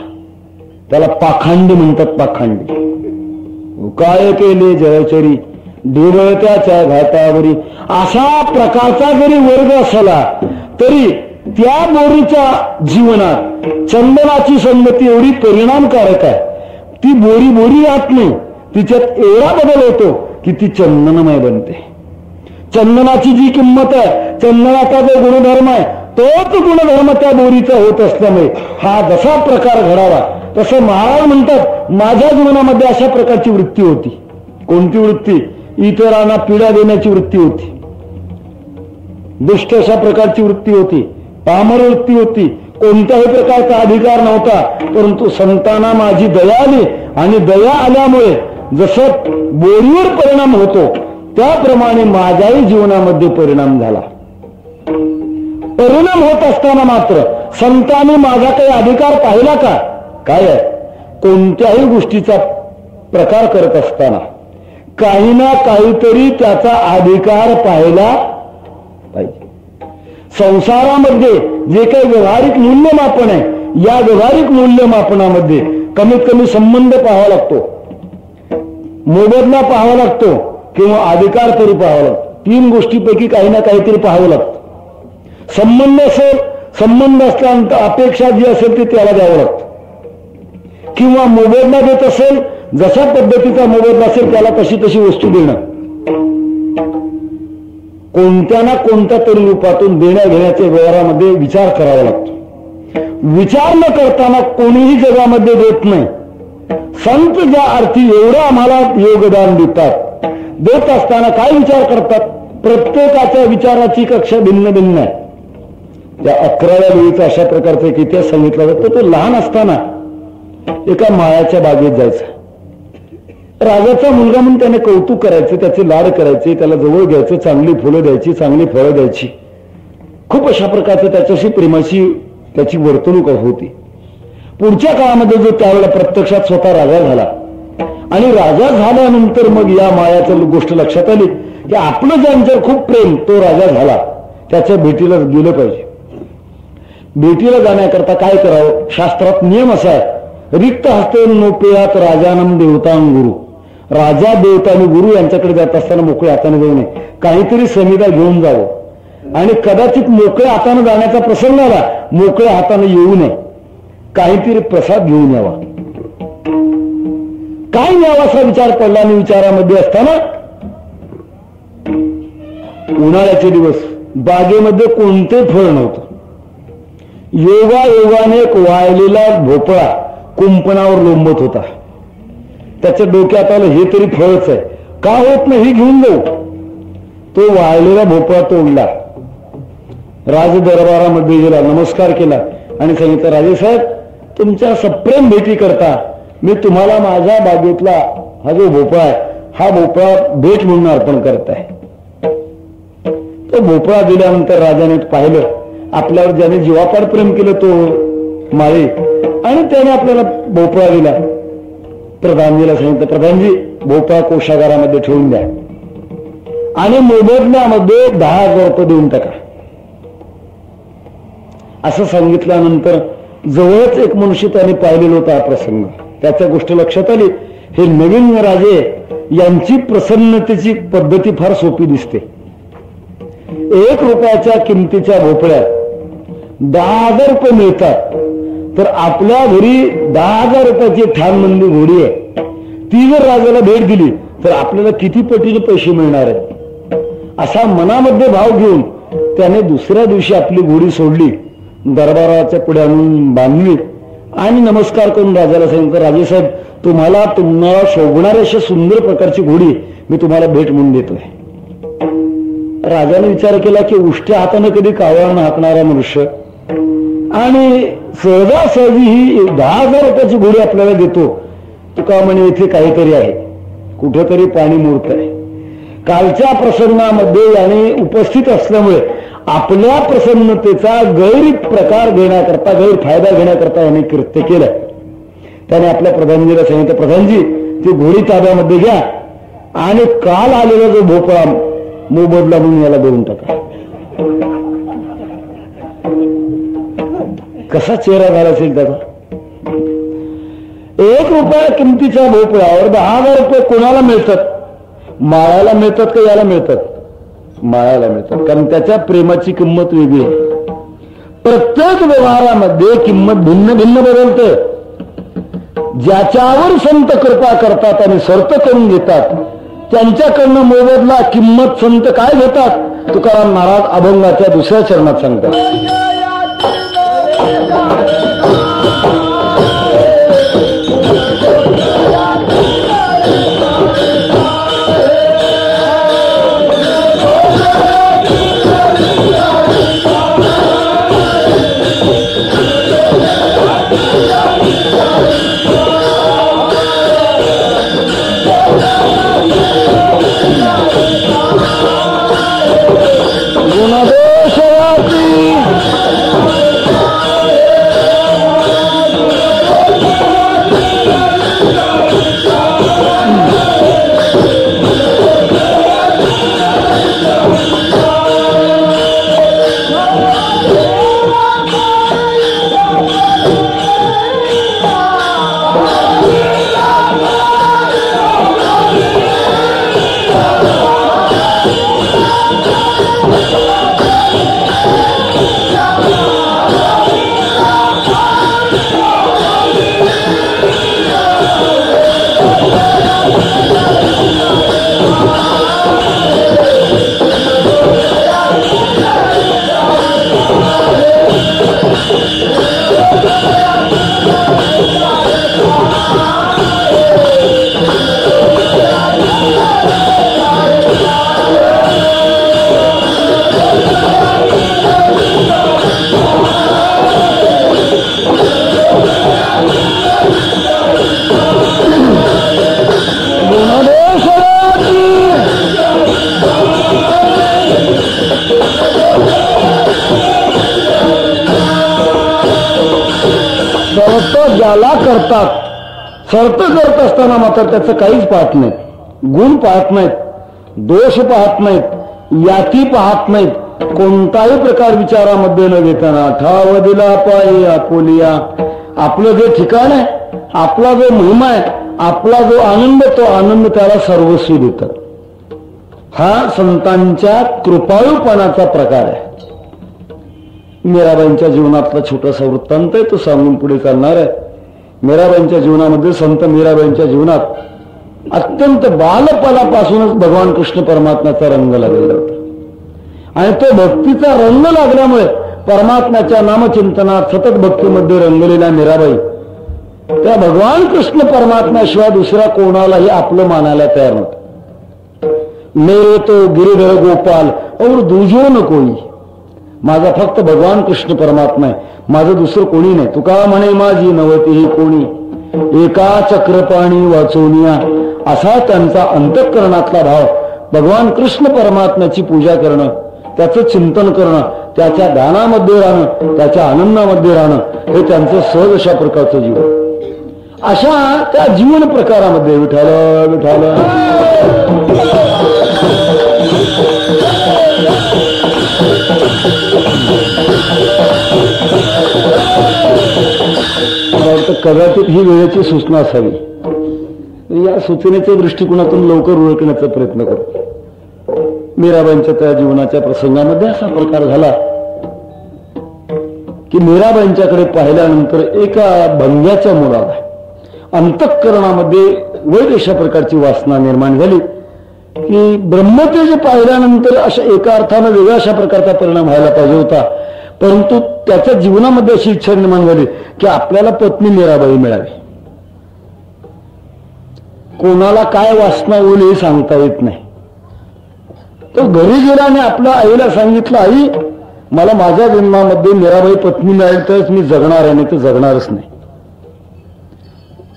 त्याला पाखांडी म्हणतात. पाखांडी. काय केले जयचरी ढिरळत्याच्या घाटावरी. अशा प्रकारचा जरी वर्ग असला तरी त्या बोरीच्या जीवनात चंदनाची संगती एवढी परिणामकारक आहे. ती बोरी बोरी राहत नाही, तिच्यात एवढा बदल होतो की ती चंदनमय बनते. चंदनाची जी किंमत आहे, चंदनाचा जो गुणधर्म आहे, तोच गुणधर्म त्या बोरीचा होत असल्यामुळे हा जसा प्रकार घडावा तसं महाराज म्हणतात, माझ्या जीवनामध्ये अशा प्रकारची वृत्ती होती. कोणती वृत्ती? इतरांना पीडा देण्याची वृत्ती होती. दुष्ट अशा प्रकारची वृत्ती होती. पामर वृत्ती होती. कोणत्याही प्रकारचा अधिकार नव्हता, परंतु संतांना माझी दया आली आणि दया आल्यामुळे जसं बोरीवर परिणाम होतो त्याप्रमाणे माझ्याही जीवनामध्ये परिणाम झाला. परिणाम होत असताना मात्र संतांनी माझा काही अधिकार पाहिला का? काय आहे? कोणत्याही गोष्टीचा प्रकार करत असताना काही ना काहीतरी त्याचा अधिकार पाहिला पाहिजे. संसारामध्ये जे काही व्यावहारिक मूल्यमापन आहे, या व्यावहारिक मूल्यमापनामध्ये कमीत कमी संबंध पाहावा लागतो, मोबदला पाहावा लागतो किंवा अधिकार तरी पाहावा लागतो. तीन गोष्टीपैकी काही ना काहीतरी पाहावं लागतं. संबंध असेल, संबंध असल्यानंतर अपेक्षा जी असेल ती त्याला द्यावं लागतं, किंवा मोबदला देत असेल, जशा पद्धतीचा मोबदला असेल त्याला तशी तशी वस्तू देणं. कोणत्या ना कोणत्या तरी रूपातून देण्या घेण्याच्या व्यवहारामध्ये विचार करावा लागतो. विचार न करताना कोणीही जगामध्ये देत नाही. संत ज्या अर्थी एवढं आम्हाला योगदान देतात, देत असताना काय विचार करतात? प्रत्येकाच्या विचाराची कक्षा भिन्न भिन्न आहे. त्या 11व्या वेळीचा अशा प्रकारचा एक इतिहास सांगितला जातो. तो लहान असताना एका माळ्याच्या बागेत जायचा. राजाचा मुलगा म्हणून त्याने कौतुक करायचे, त्याचे लाड करायचे, त्याला जवळ घ्यायचं, चांगली फुलं द्यायची, चांगली फळं द्यायची. खूप अशा प्रकारचं त्याच्याशी प्रेमाची त्याची वर्तणूक होती. पुढच्या काळामध्ये जो त्यावेळेला प्रत्यक्षात स्वतः राजा झाला आणि राजा झाल्यानंतर मग या मायाचं गोष्ट लक्षात आली की आपलं ज्यांच्यावर खूप प्रेम, तो राजा झाला, त्याच्या भेटीला गेलं पाहिजे. भेटीला जाण्याकरता काय करावं? शास्त्रात नियम असा आहे, रिक्त हस्ते नो पेयात राजानम देवतां गुरु. राजा देवता आणि गुरु यांच्याकडे जात असताना मोकळ्या हाताने जाऊ नये. काहीतरी समिधा घेऊन जावं आणि कदाचित मोकळ्या हाताने जाण्याचा प्रसंग आला, मोकळ्या हाताने येऊ नये. काहीतरी प्रसाद घेऊन यावा. काय न्यावा असा विचार पडला आणि विचारामध्ये असताना उन्हाळ्याचे दिवस, बागेमध्ये कोणते फळ नव्हतं. योगायोगाने एक वाळलेला भोपळा कुंपणावर लोंबत होता. त्याच्या डोक्यात आलं हे तरी फळच आहे, का होत नाही, हे घेऊन जाऊ. तो वाळलेला भोपळा तोडला, राजदरबारामध्ये गेला, नमस्कार केला आणि सांगितलं, राजेसाहेब तुमच्या सप्रेम भेटी करता मी तुम्हाला माझ्या बागेतला हा जो भोपळा आहे, हा भोपळा भेट म्हणून अर्पण करत आहे. तो भोपळा दिल्यानंतर राजाने पाहिलं, आपल्यावर ज्याने जीवापाड प्रेम केलं तो माळी, आणि त्याने आपल्याला भोपळा दिला. प्रधानजीला सांगितलं, प्रधानजी भोपळा कोषागारामध्ये ठेवून द्या आणि मोबदल्यामध्ये 10,000 रुपये देऊन टाका. असं सांगितल्यानंतर जवळच एक मनुष्य त्याने पाहिलेला होता. हा प्रसंग त्याच्या गोष्ट लक्षात आली. हे नवीन राजे यांची प्रसन्नतेची पद्धती फार सोपी दिसते. 1 रुपयाच्या किमतीच्या भोपळ्यात 10,000 रुपये मिळतात, तर आपल्या घरी 10,000 रुपयाची ठाणमंदी घोडी आहे, ती जर राजाला भेट दिली तर आपल्याला किती पटीने पैसे मिळणार आहेत. असा मनामध्ये भाव घेऊन त्याने दुसऱ्या दिवशी आपली घोडी सोडली, दरबाराच्या पुढे आणून बांधली आणि नमस्कार करून राजाला सांगितलं, राजेसाहेब तुम्हाला शोभणारी अशा सुंदर प्रकारची घोडी मी तुम्हाला भेट म्हणून देतोय. राजाने विचार केला की उष्ट्या हाताने कधी कावळानं हाकणारा मनुष्य आणि सहजासहजी ही 10,000 रुपयाची घोडी आपल्याला देतो. तुका म्हणे इथे काहीतरी आहे, कुठेतरी पाणी मुरत आहे. कालच्या प्रसंगामध्ये याने उपस्थित असल्यामुळे आपल्या प्रसन्नतेचा गैरप्रकार घेण्याकरता, गैरफायदा घेण्याकरता याने कृत्य केलं. त्याने आपल्या प्रधानजीला सांगितलं, प्रधानजी ती घोडी ताब्यामध्ये घ्या आणि काल आलेला जो भोपळा मोबदला म्हणून याला देऊन टाका. कसा चेहरा झाला असेल त्याचा. 1 रुपया किमतीच्या भोपळ्यावर 10,000 रुपये कोणाला मिळतात? माळाला मिळतात का याला मिळतात? माळाला मिळतात, कारण त्याच्या प्रेमाची किंमत वेगळी आहे. प्रत्येक व्यवहारामध्ये किंमत भिन्न भिन्न बदलते. ज्याच्यावर संत कृपा करतात आणि सर्त करून घेतात त्यांच्याकडनं मोबदला किंमत संत काय घेतात? तुकाराम महाराज अभंगाच्या 2ऱ्या चरणात सांगतात. ज्याला करतात, शर्त करत असताना मात्र त्याचं काहीच पाहत नाहीत, गुण पाहत नाहीत, दोष पाहत नाहीत, याती पाहत नाहीत, कोणताही प्रकार विचारामध्ये न घेताना ठाव दिला पायी आपुलिया, आपलं जे ठिकाण आहे, आपला जो महिमा आहे, आपला जो आनंद, तो आनंद त्याला सर्वस्वी देतात. हा संतांच्या कृपाळूपणाचा प्रकार आहे. मीराबाईंच्या जीवनातला छोटासा वृत्तांत आहे, तो सांगून पुढे चालणार आहे. मीराबाईंच्या जीवनामध्ये, संत मीराबाईंच्या जीवनात अत्यंत बालपणापासूनच भगवान कृष्ण परमात्म्याचा रंग लागलेला होता आणि तो भक्तीचा रंग लागल्यामुळे परमात्म्याच्या नामचिंतनात सतत भक्तीमध्ये रंगलेल्या मीराबाई त्या भगवान कृष्ण परमात्म्याशिवाय दुसऱ्या कोणालाही आपलं मानायला तयार नव्हतं. मेरे तो गिरिधर गोपाल और दुजो न कोई, माझा फक्त भगवान कृष्ण परमात्मा आहे, माझं दुसरं कोणी नाही. तुका म्हणे माझी नवती ही कोणी, एका चक्रपाणी वाचोनिया, असा त्यांचा अंतःकरणातला भाव. भगवान कृष्ण परमात्म्याची पूजा करणं, त्याचं चिंतन करणं, त्याच्या दानामध्ये राहणं, त्याच्या आनंदामध्ये राहणं, हे त्यांचं सहज अशा प्रकारचं जीवन. अशा त्या जीवन प्रकारामध्ये विठाल विठाल कदाचित ही वेळेची सूचना असावी. या सूचनेच्या दृष्टिकोनातून लवकर ओळखण्याचा प्रयत्न करतो. मीराबाईंच्या त्या जीवनाच्या प्रसंगामध्ये असा प्रकार झाला की मीराबाईंच्याकडे पाहिल्यानंतर एका भंग्याच्या मुलाला अंतःकरणामध्ये वैर अशा प्रकारची वासना निर्माण झाली की ब्रह्मतेज पाहिल्यानंतर अशा एका अर्थानं वेगळ्या अशा प्रकारचा परिणाम व्हायला पाहिजे होता, परंतु त्याच्या जीवनामध्ये अशी इच्छा निर्माण झाली की आपल्याला पत्नी मीराबाई मिळावी. कोणाला काय वासना होईल हे सांगता येत नाही. तो घरी गेला आणि आपल्या आईला सांगितलं, आई मला माझ्या जन्मामध्ये मीराबाई पत्नी मिळाली तरच मी जगणार आहे, नाही तर जगणारच नाही.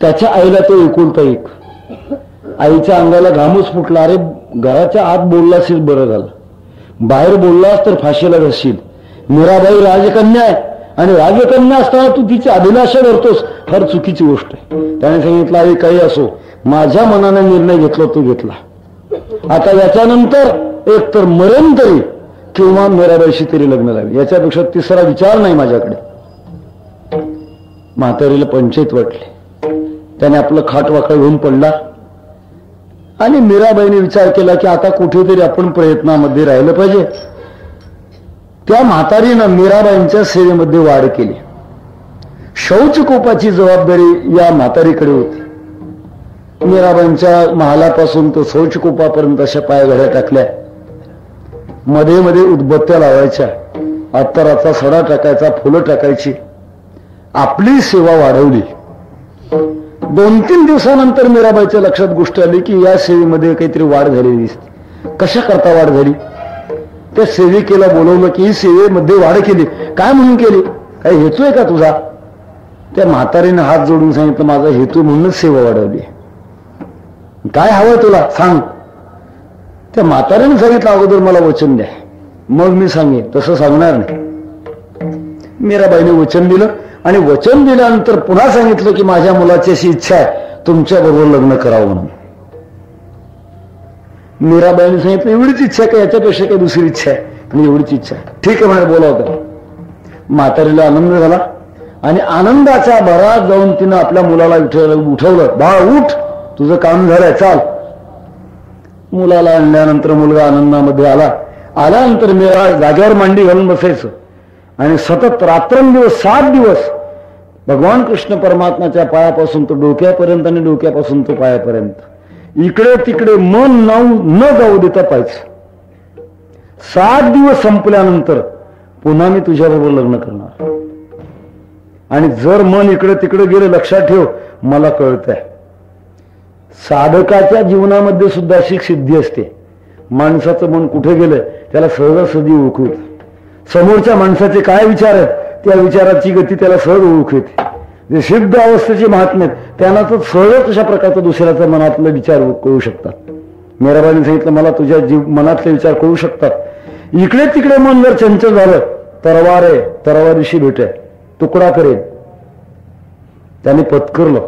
त्याच्या आईला तो एकुलता एक. आईच्या अंगाला घामच फुटला. अरे घराच्या आत बोलला असेल बरं झालं, बाहेर बोललास तर फाशीला घालशील. मीराबाई राजकन्या आहे आणि राजकन्या असताना तू तिची अभिलाषा करतोस, फार चुकीची गोष्ट आहे. त्याने सांगितलं, आई काही असो, माझ्या मनाने निर्णय घेतला तो घेतला. आता याच्यानंतर एक तर मरण तरी किंवा मीराबाईशी तरी लग्न लावे, याच्यापेक्षा तिसरा विचार नाही माझ्याकडे. म्हातारीला पंचायत वाटली. त्याने आपलं खाट वाकड घेऊन पडला आणि मीराबाईने विचार केला की आता कुठेतरी आपण प्रयत्नामध्ये राहिलं पाहिजे. त्या म्हातारीनं मीराबाईंच्या सेवेमध्ये वाढ केली. शौचकोपाची जबाबदारी या म्हातारीकडे होती. मीराबाईंच्या महालापासून तो शौचकोपापर्यंत अशा पायघड्या टाकल्या, मध्ये मध्ये उदबत्त्या लावायच्या, अत्तराचा सडा टाकायचा, फुलं टाकायची. आपली सेवा वाढवली. 2-3 दिवसानंतर मीराबाईच्या लक्षात गोष्ट आली की या सेवेमध्ये काहीतरी वाढ झालेली दिसते. कशा करता वाढ झाली? त्या सेविकेला बोलवलं की ही सेवेमध्ये वाढ केली. काय म्हणून केली? काय हेतू आहे का तुझा? त्या म्हातारीने हात जोडून सांगितलं, माझा हेतू म्हणूनच सेवा वाढवली. काय हवं तुला सांग. त्या म्हातारीने सांगितलं, अगोदर मला वचन द्या, मग मी सांगेन. तसं सांगणार नाही. मीराबाईने वचन दिलं आणि वचन दिल्यानंतर पुन्हा सांगितलं की माझ्या मुलाची अशी इच्छा आहे, तुमच्या बरोबर लग्न करावं म्हणून. मीराबाईने सांगितलं, एवढीच इच्छा का, याच्यापेक्षा काही दुसरी इच्छा आहे? आणि एवढीच इच्छा आहे, ठीक आहे म्हणे, बोलावतं. म्हातारीला आनंद झाला आणि आनंदाच्या भरात जाऊन तिनं आपल्या मुलाला उठवलं. बाळ उठ, तुझं काम झालंय, चाल. मुलाला आणल्यानंतर मुलगा आनंदामध्ये आल्यानंतर मीरा जागेवर मांडी घालून बसायचं आणि सतत रात्रंदिवस 7 दिवस भगवान कृष्ण परमात्म्याच्या पायापासून तो डोक्यापर्यंत आणि डोक्यापासून तो पायापर्यंत इकडे तिकडे मन न जाऊ देता पाहिजे. 7 दिवस संपल्यानंतर पुन्हा मी तुझ्याबरोबर लग्न करणार. आणि जर मन इकडे तिकडे गेलं, लक्षात ठेव, मला कळतंय. साधकाच्या जीवनामध्ये सुद्धा अशी सिद्धी असते. माणसाचं मन कुठे गेलं त्याला सहजासहजी ओळखू येते. समोरच्या माणसाचे काय विचार आहेत त्या विचाराची गती त्याला सहज ओळखू येते. जे सिद्ध अवस्थेचे महात्मे त्यांना तर सहजच अशा प्रकारचं दुसऱ्याचा मनातले विचार कळू शकतात. मीराबाईने सांगितलं, मला तुझ्या मनातले विचार कळू शकतात. इकडे तिकडे मन जर चंचल झालं, तरवार आहे, तरवारीशी भेटे, तुकडा करेल. त्याने पत्करलं.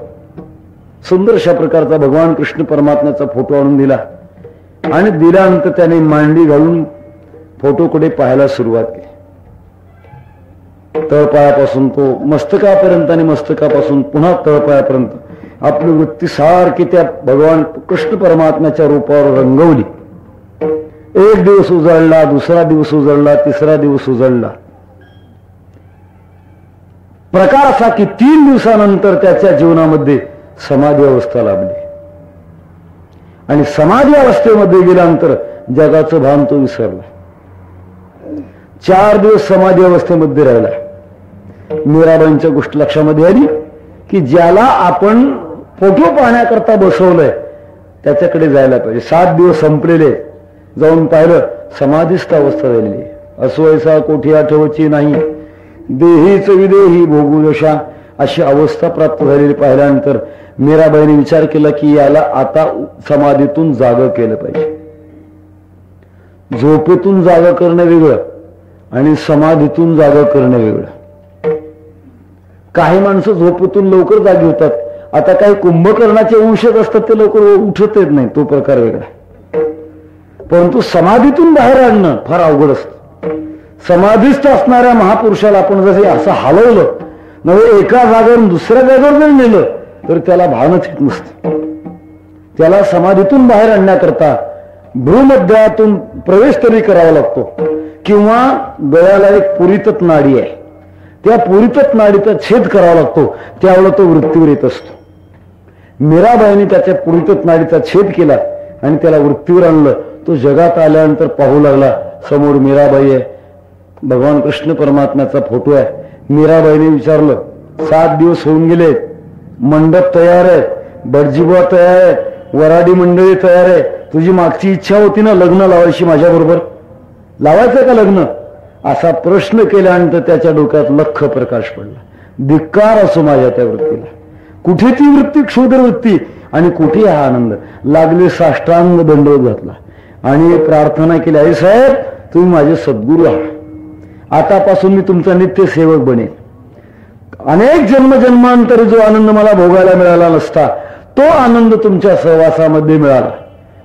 सुंदर अशा प्रकारचा भगवान कृष्ण परमात्म्याचा फोटो आणून दिला आणि दिल्यानंतर त्याने मांडी घालून फोटोकडे पाहायला सुरुवात केली. तळपायापासून तो मस्तकापर्यंत आणि मस्तकापासून पुन्हा तळपायापर्यंत आपली वृत्ती सारखी त्या भगवान कृष्ण परमात्म्याच्या रूपावर रंगवली. एक दिवस उजळला, दुसरा दिवस उजळला, तिसरा दिवस उजळला. प्रकार असा की 3 दिवसानंतर त्याच्या जीवनामध्ये समाधी अवस्था लाभली आणि समाधी अवस्थेमध्ये गेल्यानंतर जगाचं भान तो विसरला. 4 दिवस समाधी अवस्थेमध्ये राहिला. मीराबाईंच्या गोष्ट लक्षामध्ये आली की ज्याला आपण फोटो पाहण्याकरता बसवलंय त्याच्याकडे जायला पाहिजे. 7 दिवस संपलेले, जाऊन पाहिलं समाधीस्थ अवस्था झालेली. असो कोठी आठवची नाही, देहीच विदेही भोगू दशा, अशी अवस्था प्राप्त झालेली पाहिल्यानंतर मीराबाईने विचार केला की याला आता समाधीतून जागं केलं पाहिजे. झोपेतून जागं करणं वेगळं आणि समाधीतून जागं करणं वेगळं. काही माणसं झोपेतून लवकर जागी होतात. आता काही कुंभकर्णाचे वंशज असतात ते लवकर उठत येत नाही, तो प्रकार वेगळा. परंतु समाधीतून बाहेर आणणं फार अवघड असतं. समाधीस्थ असणाऱ्या महापुरुषाला आपण जसे असं हलवलं नव्हे, एका जागेवरून दुसऱ्या जागेवर जर नेलं तर त्याला भानच येत नसतं. त्याला समाधीतून बाहेर आणण्याकरता भ्रूमध्यातून प्रवेश तरी करावा लागतो किंवा गळ्याला एक पुरीतच नाडी आहे त्या पुरीतच नाडीचा छेद करावा लागतो, त्यावेळेला तो वृत्तीवर येत असतो. मीराबाईंनी त्याच्या पुरीतच नाडीचा छेद केला आणि त्याला वृत्तीवर आणलं. तो जगात आल्यानंतर पाहू लागला, समोर मीराबाई आहे, भगवान कृष्ण परमात्म्याचा फोटो आहे. मीराबाईने विचारलं, 7 दिवस होऊन गेले, मंडप तयार आहे, बडजीबुवा तयार आहे, वराडी मंडळी तयार आहे, तुझी मागची इच्छा होती ना लग्न लावायची माझ्याबरोबर, लावायचं का लग्न? असा प्रश्न केल्यानंतर त्याच्या डोक्यात लख प्रकाश पडला. धिक्कार असो माझ्या त्या वृत्तीला. कुठे ती वृत्ती, क्षुद्र वृत्ती, आणि कुठे हा आनंद? लागले साष्टांग दंडवत घातला आणि प्रार्थना केली, आई साहेब तुम्ही माझे सद्गुरू आहात, आतापासून मी तुमचा नित्य सेवक बनेन. अनेक जन्मजन्मांतरी जो आनंद मला भोगायला मिळाला नसता, तो आनंद तुमच्या सहवासामध्ये मिळाला.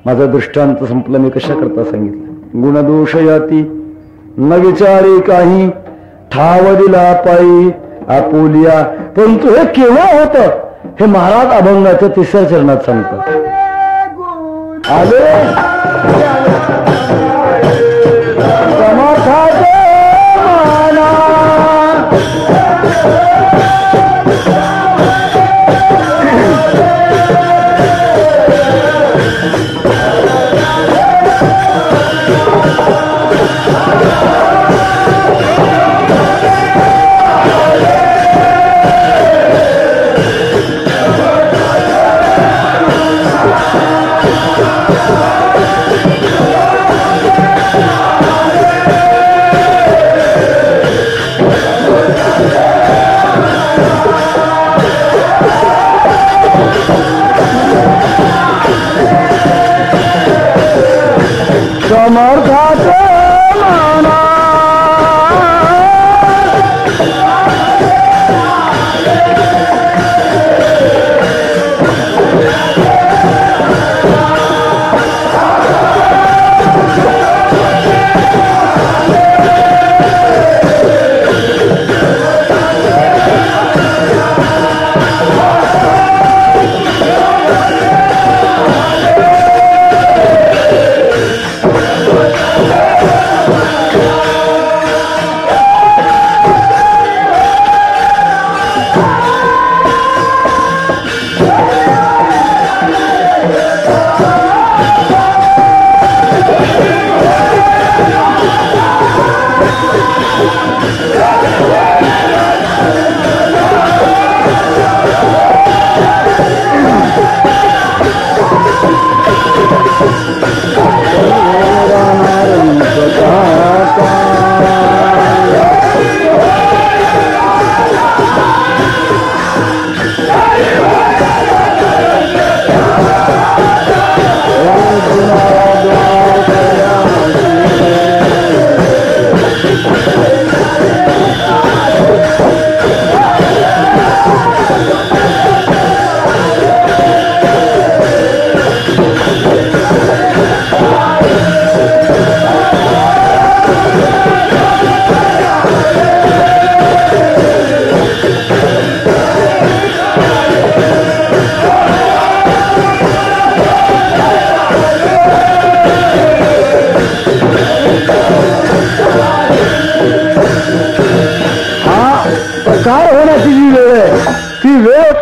माझा दृष्टांत संपला. मी कशा करता सांगितलं, गुणदोष याती न विचारी काही, ठाव दिला पायी आपोलिया. परंतु हे केव्हा होतं हे महाराज अभंगाच्या 3ऱ्या चरणात सांगतात. आले समर्थाचे माना, समर्थाचे माना,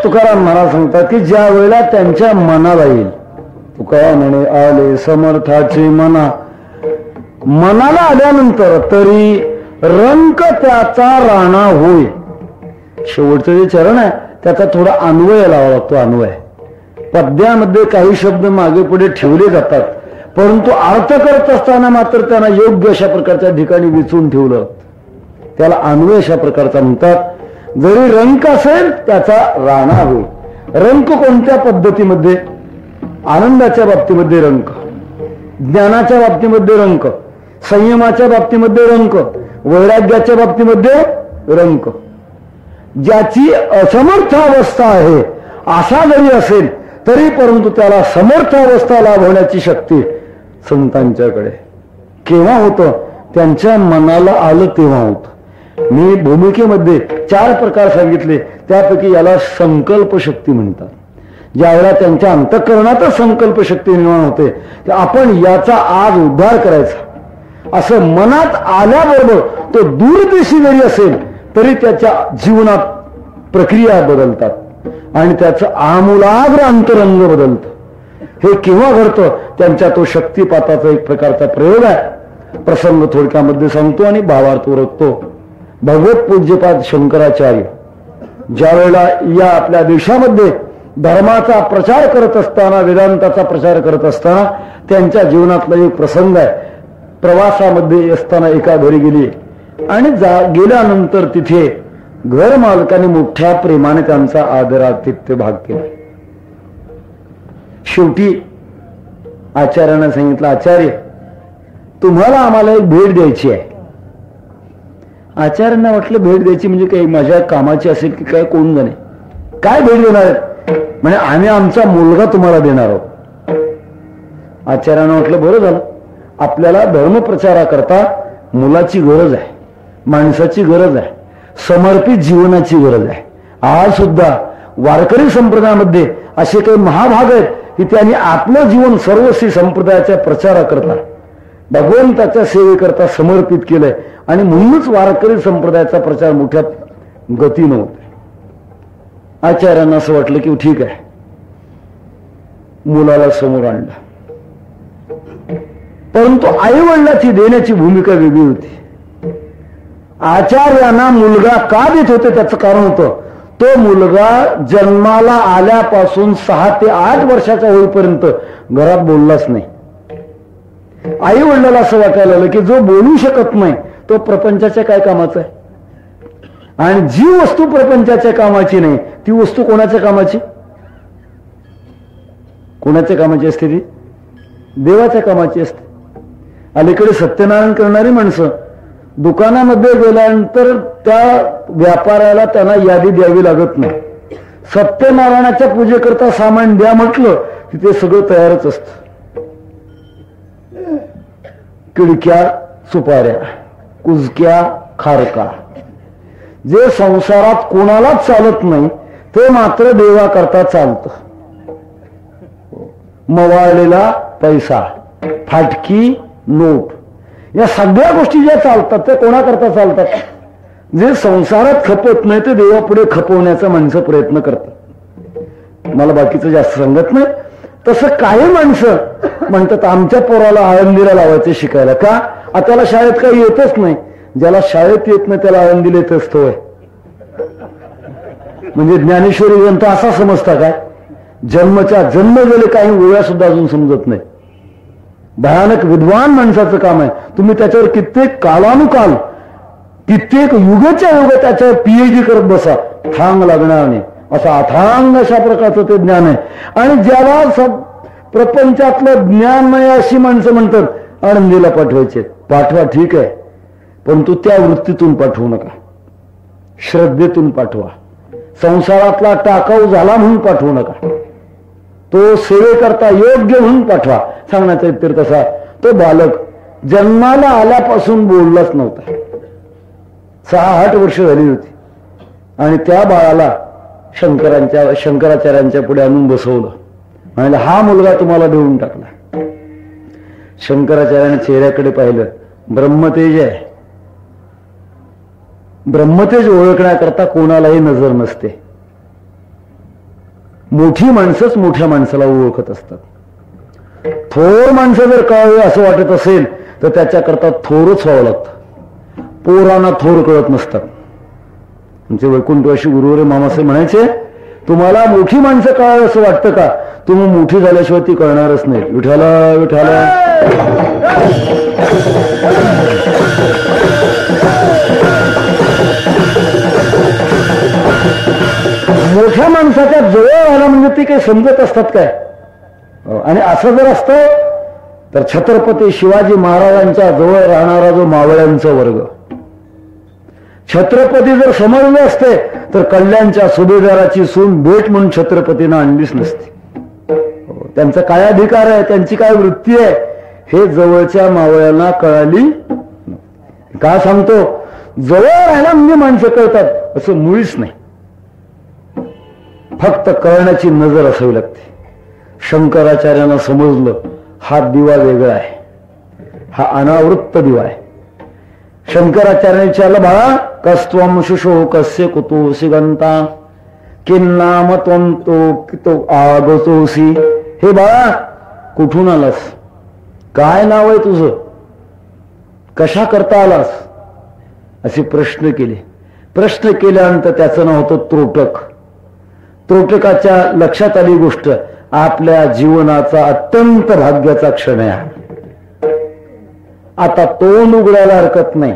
तुकाराम महाराज सांगतात की ज्या वेळेला त्यांच्या मनाला येईल, तुकाराम म्हणे आले समर्थाचे मना, मनाला आल्यानंतर तरी रंक त्याचा राणा होय. शेवटचं जे चरण आहे त्याचा थोडा अन्वय लावा लागतो. अन्वय पद्यामध्ये काही शब्द मागे पुढे ठेवले जातात, परंतु अर्थ करत असताना मात्र त्यांना योग्य अशा प्रकारच्या ठिकाणी विचून ठेवलं, त्याला अन्वय अशा प्रकारचा म्हणतात. जरी रंक असेल त्याचा राणा होईल. रंक कोणत्या पद्धतीमध्ये? आनंदाच्या बाबतीमध्ये रंक, ज्ञानाच्या बाबतीमध्ये रंक, संयमाच्या बाबतीमध्ये रंक, वैराग्याच्या बाबतीमध्ये रंक. ज्याची असमर्थ अवस्था आहे असा जरी असेल तरी परंतु त्याला समर्थ अवस्था लाभ होण्याची शक्ती संतांच्याकडे केव्हा होतं? त्यांच्या मनाला आलं तेव्हा होतं. मी भूमिकेमध्ये 4 प्रकार सांगितले, त्यापैकी याला संकल्प शक्ती म्हणतात. ज्यावेळेला त्यांच्या अंतःकरणातच संकल्प शक्ती निर्माण होते की आपण याचा आज उद्धार करायचा, असं मनात आल्याबरोबर तो दूरदिशी जरी असेल तरी त्याच्या जीवनात प्रक्रिया बदलतात आणि त्याचं आमूलाग्र अंतरंग बदलतं. हे केव्हा घडतं? त्यांच्या तो शक्तिपाताचा एक प्रकारचा प्रयोग आहे. प्रसंग थोडक्यामध्ये सांगतो आणि भावार्थ ओळखतो. भगवत पूज्यपाद शंकराचार्य ज्या वेळेला या आपल्या देशामध्ये धर्माचा प्रचार करत असताना, वेदांताचा प्रचार करत असताना त्यांच्या जीवनातला एक प्रसंग आहे. प्रवासामध्ये असताना एका घरी गेली आणि गेल्यानंतर तिथे घर मालकाने मोठ्या प्रेमाने त्यांचा आदरातिथ्य भाग केला. शेवटी आचार्यांना सांगितलं, आचार्य तुम्हाला आम्हाला एक भेट द्यायची आहे. आचार्यांना वाटलं भेट द्यायची म्हणजे काही माझ्या कामाची असेल की काय, कोण जाणे. काय भेट देणार आहे? म्हणजे आम्ही आमचा मुलगा तुम्हाला देणार आहोत. आचार्यांना वाटलं बरं झालं, आपल्याला धर्मप्रचाराकरता मुलाची गरज आहे, माणसाची गरज आहे, समर्पित जीवनाची गरज आहे. आज सुद्धा वारकरी संप्रदायामध्ये असे काही महाभाग आहेत की त्यांनी आपलं जीवन सर्वस्वी संप्रदायाच्या प्रचाराकरता, भगवंताच्या सेवेकरता समर्पित केलंय आणि म्हणूनच वारकरी संप्रदायाचा प्रचार मोठ्या गतीनं होतोय. आचार्यांना असं वाटलं की ठीक आहे, मुलाला समोर आणलं. परंतु आई वडिलाची देण्याची भूमिका वेगळी होती. आचार्यांना मुलगा का देत होते त्याचं कारण होतं, तो मुलगा जन्माला आल्यापासून 6 ते 8 वर्षाचा होईपर्यंत घरात बोललाच नाही. आई वडिलाला असं वाटायला लागलं की जो बोलू शकत नाही तो प्रपंचाच्या काय कामाचा आहे. आणि जी वस्तू प्रपंचाच्या कामाची नाही ती वस्तू कोणाच्या कामाची? कोणाच्या कामाची असते? ती देवाच्या कामाची असते. अलीकडे सत्यनारायण करणारी माणसं दुकानामध्ये गेल्यानंतर त्या व्यापाऱ्याला त्यांना यादी द्यावी लागत नाही. सत्यनारायणाच्या पूजेकरता सामान द्या म्हटलं की ते सगळं तयारच असतं. किडक्या सुपाऱ्या, कुजक्या खारका, जे संसारात कोणालाच चालत नाही ते मात्र देवा करता चालतं. मवाळलेला पैसा, फाटकी नोट, या सगळ्या गोष्टी ज्या चालतात ते कोणाकरता चालतात? जे संसारात खपत नाही ते देवापुढे खपवण्याचा माणसं प्रयत्न करतात. मला बाकीचं जास्त सांगत नाही. तसं काही माणसं म्हणतात आमच्या पोराला आळंदीला लावायचं शिकायला. का? त्याला शाळेत काही येतच नाही. ज्याला शाळेत येत नाही त्याला आळंदीला येत असतोय. म्हणजे ज्ञानेश्वरी ग्रंथ असा समजता काय? जन्मच्या जन्म गेले काही ओळ्या सुद्धा अजून समजत नाही. भयानक विद्वान माणसाचं काम आहे. तुम्ही त्याच्यावर कित्येक कालानुकाल, कित्येक युगाच्या युग त्याच्यावर पीएचडी करत बसा, थांग लागणार नाही. असं अथांग अशा प्रकारचं ते ज्ञान आहे. आणि ज्याला प्रपंचातलं ज्ञान नाही अशी माणसं म्हणतात आळंदीला पाठवायचे. पाठवा, ठीक आहे, परंतु त्या वृत्तीतून पाठवू नका, श्रद्धेतून पाठवा. संसारातला टाकाऊ झाला म्हणून पाठवू नका, तो सेवेकरता योग्य म्हणून पाठवा. सांगण्याचा इतर तसा तो बालक जन्माला आल्यापासून बोललाच नव्हता. 6-8 वर्ष झाली होती आणि त्या बाळाला शंकराचार्यांच्या पुढे आणून बसवलं. म्हणजे हा मुलगा तुम्हाला देऊन टाकला. शंकराचार्याने चेहऱ्याकडे पाहिलं, ब्रह्मतेज आहे. ब्रह्मतेज ओळखण्याकरता कोणालाही नजर नसते. मोठी माणसंच मोठ्या माणसाला ओळखत असतात. थोर माणसं जर कळावे असं वाटत असेल तर त्याच्याकरता थोरच व्हावं लागतं. पोरांना थोर कळत नसतात. म्हणजे वैकुंठवासी गुरुवरे मामासाहेब म्हणायचे, तुम्हाला मोठी माणसं कळावी असं वाटतं का? तुम्ही मोठी झाल्याशिवाय ती कळणारच नाही. विठाला विठाला. मोठ्या माणसाच्या जवळ आला म्हणजे ती काही समजत असतात काय? आणि असं जर असतं तर छत्रपती शिवाजी महाराजांच्या जवळ राहणारा जो मावळ्यांचा वर्ग, छत्रपती जर समजले असते तर कल्याणच्या सुभेदाराची सून भेट म्हणून छत्रपतींना आणलीच नसती. त्यांचा काय अधिकार आहे, त्यांची काय वृत्ती आहे, हे जवळच्या मावळ्यांना कळाली. का सांगतो? जवळ राहायला म्हणजे माणसं कळतात असं मुळीच नाही. फक्त कळण्याची नजर असावी लागते. शंकराचार्यांना समजलं हा दिवा वेगळा आहे, हा अनावृत्त दिवा आहे. शंकराचार्यांनी विचारलं, बाळा कस्त्वं शुशो कस्य कुतोसी गंता किन्नाम त्वं तो आगतोसी. हे बाळा, कुठून आलास? काय नाव आहे तुझं? कशा करता आलास? असे प्रश्न केले. प्रश्न केल्यानंतर त्याचं नाव होतं त्रोटक. त्रोटकाच्या लक्षात आली गोष्ट, आपल्या जीवनाचा अत्यंत भाग्याचा क्षण आहे. आता तोंड उघडायला हरकत नाही.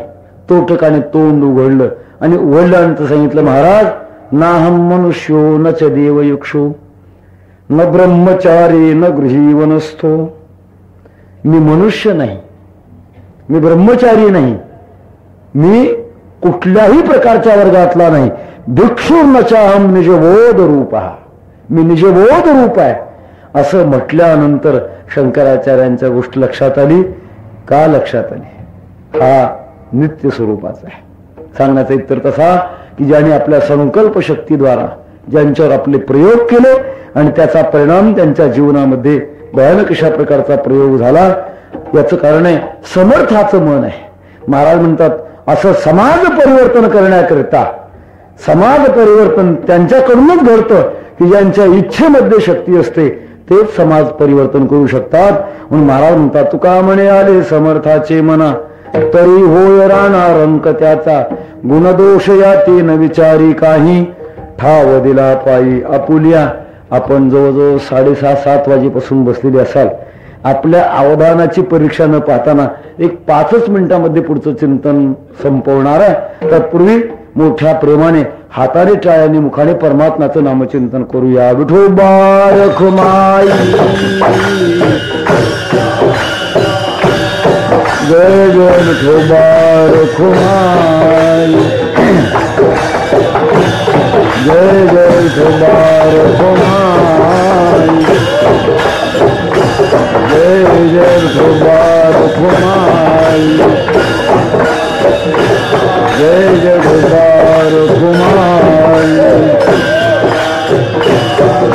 त्रोटकाने तोंड उघडलं आणि उघडल्यानंतर सांगितलं, महाराज, नाहम मनुष्यो न च देवयुक्षो न ब्रह्मचारी न गृहीवनस्थो. मी मनुष्य नाही, मी ब्रह्मचारी नाही, मी कुठल्याही प्रकारच्या वर्गातला नाही. भिक्षुर्नचाहम निजबोध रूप, मी निजबोध रूप आहे. असं म्हटल्यानंतर शंकराचार्यांच्या गोष्ट लक्षात आली. का लक्षात आली? हा नित्य स्वरूपाचा आहे. सांगण्याचा इतर तसा की ज्याने आपल्या संकल्प शक्तीद्वारा ज्यांच्यावर आपले प्रयोग केले आणि त्याचा परिणाम त्यांच्या जीवनामध्ये भयानक अशा प्रकारचा प्रयोग झाला, याचं कारण आहे समर्थाचं मन आहे. महाराज म्हणतात, असं समाज परिवर्तन करण्याकरिता, समाज परिवर्तन त्यांच्याकडूनच घडतं की ज्यांच्या इच्छेमध्ये शक्ती असते, तेच समाज परिवर्तन करू शकतात. म्हणून महाराज म्हणतात, तुका म्हणे आले समर्थाचे मना, तरी होय राहणार अंक त्याचा, गुणदोष या ते न विचारी काही, ठाव दिला पायी आपुल्या. आपण जवळजवळ 6:30-7 वाजेपासून बसलेले असाल. आपल्या अवधानाची परीक्षा न पाहताना एक 5 मिनिटांमध्ये पुढचं चिंतन संपवणार आहे. तत्पूर्वी मोठ्या प्रेमाने हाताने टाळ्याने मुखाने परमात्म्याचं नामचिंतन करूया. विठोबा रखुमाई, जय जय विठोबा रखुमाई, जय जय विठोबा रखुमाई, जय जय विठोबा रखुमाई, जय जय विठोबा रखुमाई,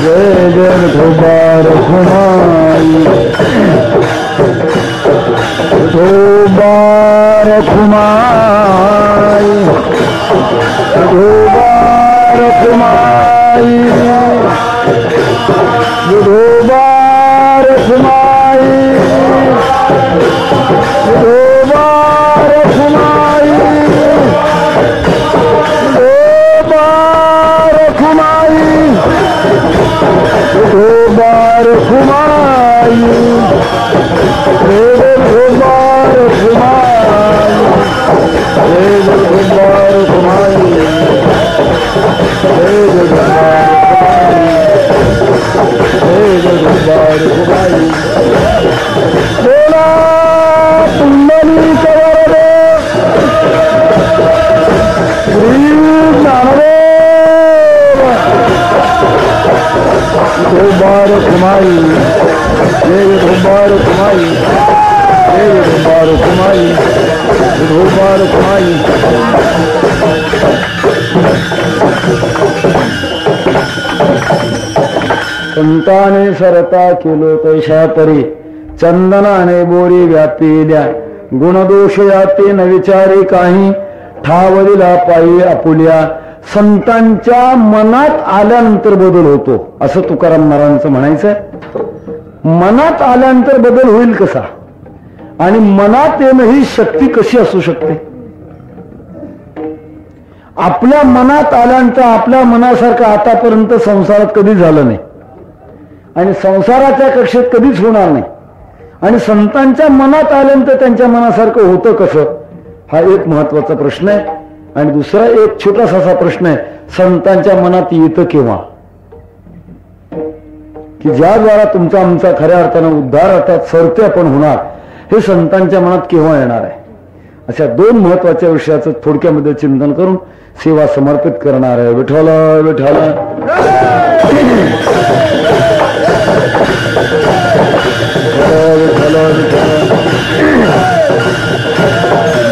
जय जय विठोबा रखुमाई, विठोबा रखुमाई, विठोबा रखुमाई, विठोबा रखुमाई, विठोबा रखुमाई, विठोबा रखुमाई, विठोबा रखुमाई, विठोबा रखुमाई, विठोबा रखुमाई, बोला पुंडलिक वरदे श्री ज्ञानदेव. विठोबा रखुमाई, जय विठोबा रखुमाई, जय विठोबा रखुमाई, विठोबा रखुमाई. संताने सरता केलो तैशा परी, चंदनाने बोरी व्यापिल्या, गुणदोष याते न विचारे काही, ठाव दिला पायी आपुल्या. संतांच्या मनात आल्यानंतर बदल होतो, असं तुकाराम महाराजांचं म्हणायचंय. मनात आल्यानंतर बदल होईल कसा, आणि मनात येणं ही शक्ती कशी असू शकते? आपल्या मनात आल्यानंतर आपल्या मनासारखं आतापर्यंत संसारात कधीच झालं नाही आणि संसाराच्या कक्षेत कधीच होणार नाही. आणि संतांच्या मनात आल्यानंतर त्यांच्या मनासारखं होतं कसं, हा एक महत्वाचा प्रश्न आहे. आणि दुसरा एक छोटासा असा प्रश्न आहे, संतांच्या मनात येतं केव्हा, की ज्याद्वारा तुमचा आमचा खऱ्या अर्थानं उद्धार अर्थात सरते आपण होणार, हे संतांच्या मनात केव्हा येणार आहे. अशा 2 महत्वाच्या विषयाचं थोडक्यामध्ये चिंतन करून सेवा समर्पित करणार आहे. विठ्ठल विठ्ठल.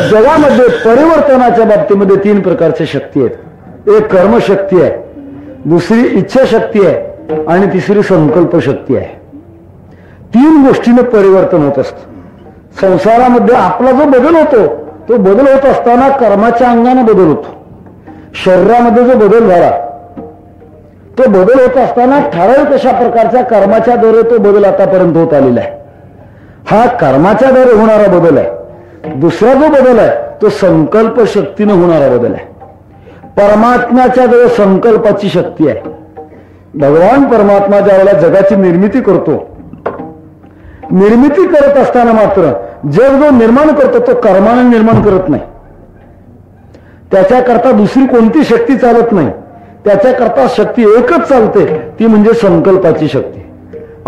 जगामध्ये परिवर्तनाच्या बाबतीमध्ये 3 प्रकारच्या शक्ती आहेत. एक कर्मशक्ती आहे, दुसरी इच्छाशक्ती आहे आणि तिसरी संकल्प शक्ती आहे. 3 गोष्टीने परिवर्तन होत असतं. संसारामध्ये आपला जो बदल होतो तो बदल होत असताना कर्माच्या अंगाने बदल होतो. शरीरामध्ये जो बदल झाला तो बदल होत असताना ठराविक अशा प्रकारच्या कर्माच्या द्वारे तो बदल आतापर्यंत होत आलेला आहे. हा कर्माच्या द्वारे होणारा बदल आहे. दुसरा जो बदल आहे तो संकल्प शक्तीने होणारा बदल आहे. परमात्म्याच्या द्वारे संकल्पाची शक्ती आहे. भगवान परमात्मा ज्या वेळेला जगाची निर्मिती करतो, निर्मिती करत असताना मात्र जग जो निर्माण करतो तो कर्माने निर्माण करत नाही. त्याच्याकरता दुसरी कोणती शक्ती चालत नाही. त्याच्याकरता शक्ती एकच चालते, ती म्हणजे संकल्पाची शक्ती.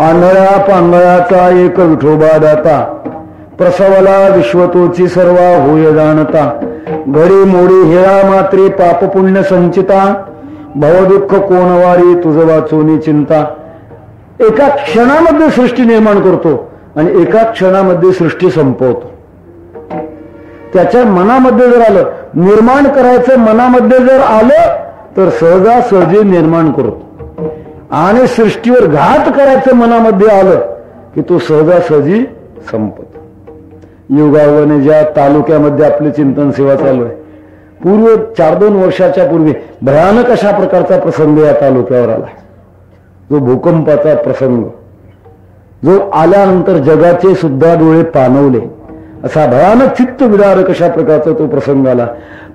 आंधळ्या पांगळ्याचा एक विठोबा दाता, प्रसवला विश्वतोची सर्वा होय जाणता. घडी मोडी हेळा मात्रे पाप पुण्य संचिता, भवदुःख कोणवारी तुझ वाचोनी चिंता. एका क्षणामध्ये सृष्टी निर्माण करतो आणि एका क्षणामध्ये सृष्टी संपवतो. त्याच्या मनामध्ये जर आलं, निर्माण करायचं मनामध्ये जर आलं तर सहजासहजी निर्माण करतो. आणि सृष्टीवर घात करायचं मनामध्ये आलं की तो सहजासहजी संपतो. युगावने ज्या तालुक्यामध्ये आपली चिंतन सेवा चालू आहे, पूर्व 4-2 वर्षाच्या पूर्वी भयानक अशा प्रकारचा प्रसंग या तालुक्यावर आला. जो भूकंपाचा प्रसंग, जो आल्यानंतर जगाचे सुद्धा डोळे पाणवले, असा भयानक चित्त विदारक अशा प्रकारचा तो प्रसंग आला.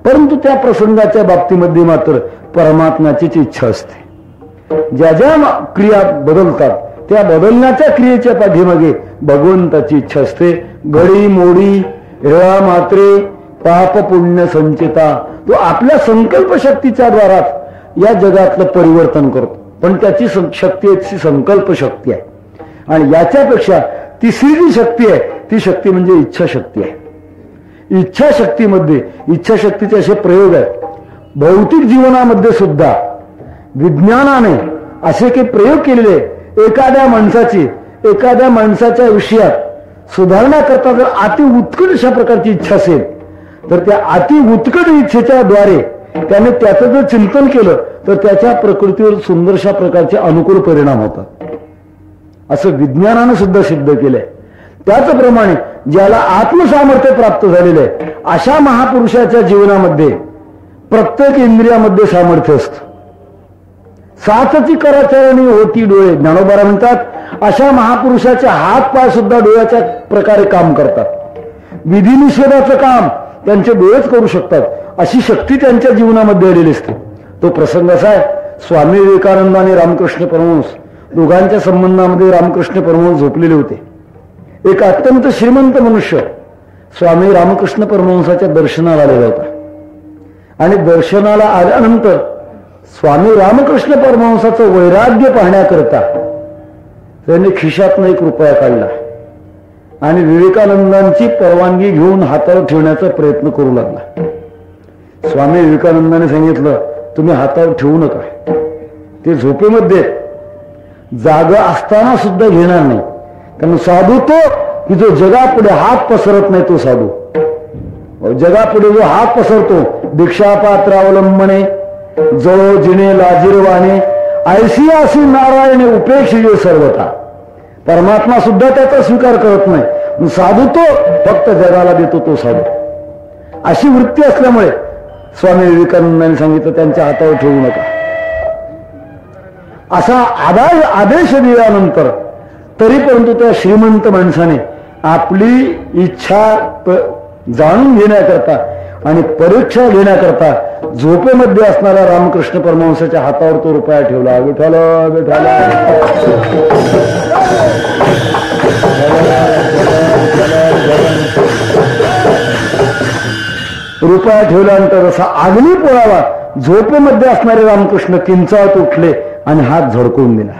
परंतु त्या प्रसंगाच्या बाबतीमध्ये मात्र परमात्म्याचीच इच्छा असते. ज्या ज्या क्रिया बदलतात त्या बदलण्याच्या क्रियेच्या पाठीमागे भगवंताची इच्छा असते. घडी मोडी हेळा मात्रे पाप पुण्य संचिता, तो आपल्या संकल्प शक्तीच्या द्वाराच या जगातलं परिवर्तन करतो. पण त्याची शक्ती संकल्प शक्ती आहे. आणि याच्यापेक्षा तिसरी जी शक्ती आहे ती शक्ती म्हणजे इच्छाशक्ती आहे. इच्छाशक्तीमध्ये इच्छाशक्तीचे असे प्रयोग आहेत. भौतिक जीवनामध्ये सुद्धा विज्ञानाने असे काही प्रयोग केलेले. एखाद्या माणसाच्या विषयात सुधारणा करता जर अति उत्कट अशा प्रकारची इच्छा असेल तर त्या अति उत्कट इच्छेच्या द्वारे त्याने त्याचं जर चिंतन केलं तर त्याच्या प्रकृतीवर सुंदरशा प्रकारचे अनुकूल परिणाम होतात, असं विज्ञानानं सुद्धा सिद्ध केलंय. त्याचप्रमाणे ज्याला आत्मसामर्थ्य प्राप्त झालेलं आहे अशा महापुरुषाच्या जीवनामध्ये प्रत्येक इंद्रियामध्ये सामर्थ्य असतं. साचची कराचरणी होती डोळे, ज्ञानोबा म्हणतात. अशा महापुरुषाचे हात पाय सुद्धा डोळ्याच्या प्रकारे काम करतात. विधिनिषेधाचं काम त्यांचे डोळेच करू शकतात, अशी शक्ती त्यांच्या जीवनामध्ये आलेली असते. तो प्रसंग असा आहे, स्वामी विवेकानंद आणि रामकृष्ण परमहंस दोघांच्या संबंधामध्ये रामकृष्ण परमहंस झोपलेले होते. एक अत्यंत श्रीमंत मनुष्य स्वामी रामकृष्ण परमहंसाच्या दर्शनाला आलेला होता. आणि दर्शनाला आल्यानंतर स्वामी रामकृष्ण परमहंसाचं वैराग्य पाहण्याकरता त्यांनी खिशातनं 1 रुपया काढला आणि विवेकानंदांची परवानगी घेऊन हातावर ठेवण्याचा प्रयत्न करू लागला. स्वामी विवेकानंदाने सांगितलं, तुम्ही हातावर ठेवू नका, ते झोपेमध्ये जागा असताना सुद्धा घेणार नाही. कारण साधू तो की जो जगापुढे हात पसरत नाही, तो साधू. जगापुढे जो हात पसरतो, दीक्षापात्र अवलंबने जो जिने लाजीरवाने ऐसी अशी नारायणे उपेक्षिजे सर्वथा. परमात्मा सुद्धा त्याचा स्वीकार करत नाही, साधू तो फक्त जगाला देतो, तो साधू. अशी वृत्ती असल्यामुळे स्वामी विवेकानंदांनी सांगितलं त्यांच्या हातावर ठेवू नका. असा आदेश दिल्यानंतर तरी परंतु त्या श्रीमंत माणसाने आपली इच्छा जाणून घेण्याकरता आणि परीक्षा घेण्याकरता झोपेमध्ये असणाऱ्या रामकृष्ण परमहंसाच्या हातावर तो रुपया ठेवला. विठ्ठल विठ्ठल रुपया ठेवल्यानंतर जसा अग्नी पोळावा झोपेमध्ये असणारे रामकृष्ण किंचाळत उठले आणि हात झडकून दिला.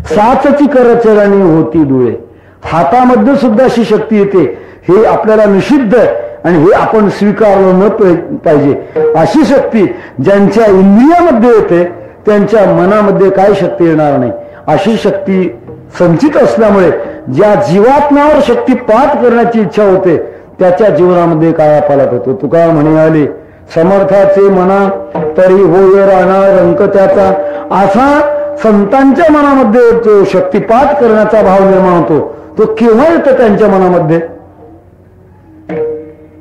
साचची करचरणी होती डोळे. हातामध्ये सुद्धा अशी शक्ती येते, हे आपल्याला निषिद्ध आणि हे आपण स्वीकारलं न पाहिजे. अशी शक्ती ज्यांच्या इंद्रियामध्ये येते त्यांच्या मनामध्ये काय शक्ती येणार नाही. अशी शक्ती संचित असल्यामुळे ज्या जीवात्म्यावर शक्तीपात करण्याची इच्छा होते त्याच्या जीवनामध्ये कायापालट होतो. तुका म्हणे आले, समर्थाचे मना तरी होय राहणार रंक त्याचा. असा संतांच्या मनामध्ये जो शक्तीपात करण्याचा भाव निर्माण होतो तो केव्हा येतो त्यांच्या मनामध्ये?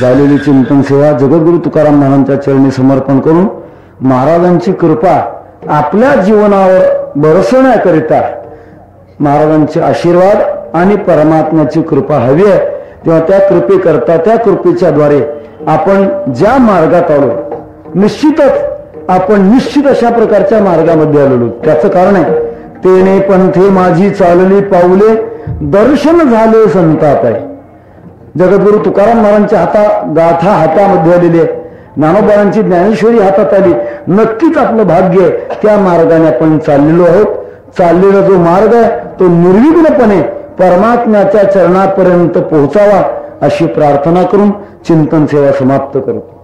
झालेली चिंतन सेवा जगद्गुरु तुकाराम महाराजांच्या चरणी समर्पण करून महाराजांची कृपा आपल्या जीवनावर बरसण्याकरिता महाराजांचे आशीर्वाद आणि परमात्म्याची कृपा हवी आहे. तेव्हा त्या कृपेकरता त्या कृपेच्या द्वारे आपण ज्या मार्गात आलो निश्चितच आपण निश्चित अशा प्रकारच्या मार्गामध्ये आलेलो. त्याचं कारण आहे तेने पंथे माझी चालली पाऊले दर्शन झाले संताप आहे. जगद्गुरु तुकाराम महाराजांच्या गाथा हातामध्ये आलेली आहे. ज्ञानोबांची ज्ञानेश्वरी हातात आली. नक्कीच आपलं भाग्य आहे त्या मार्गाने आपण चाललेलो आहोत. चाललेला जो मार्ग आहे तो निर्विघ्नपणे परमात्म्याच्या चरणापर्यंत पोहोचावा अशी प्रार्थना करून चिंतन सेवा समाप्त करतो.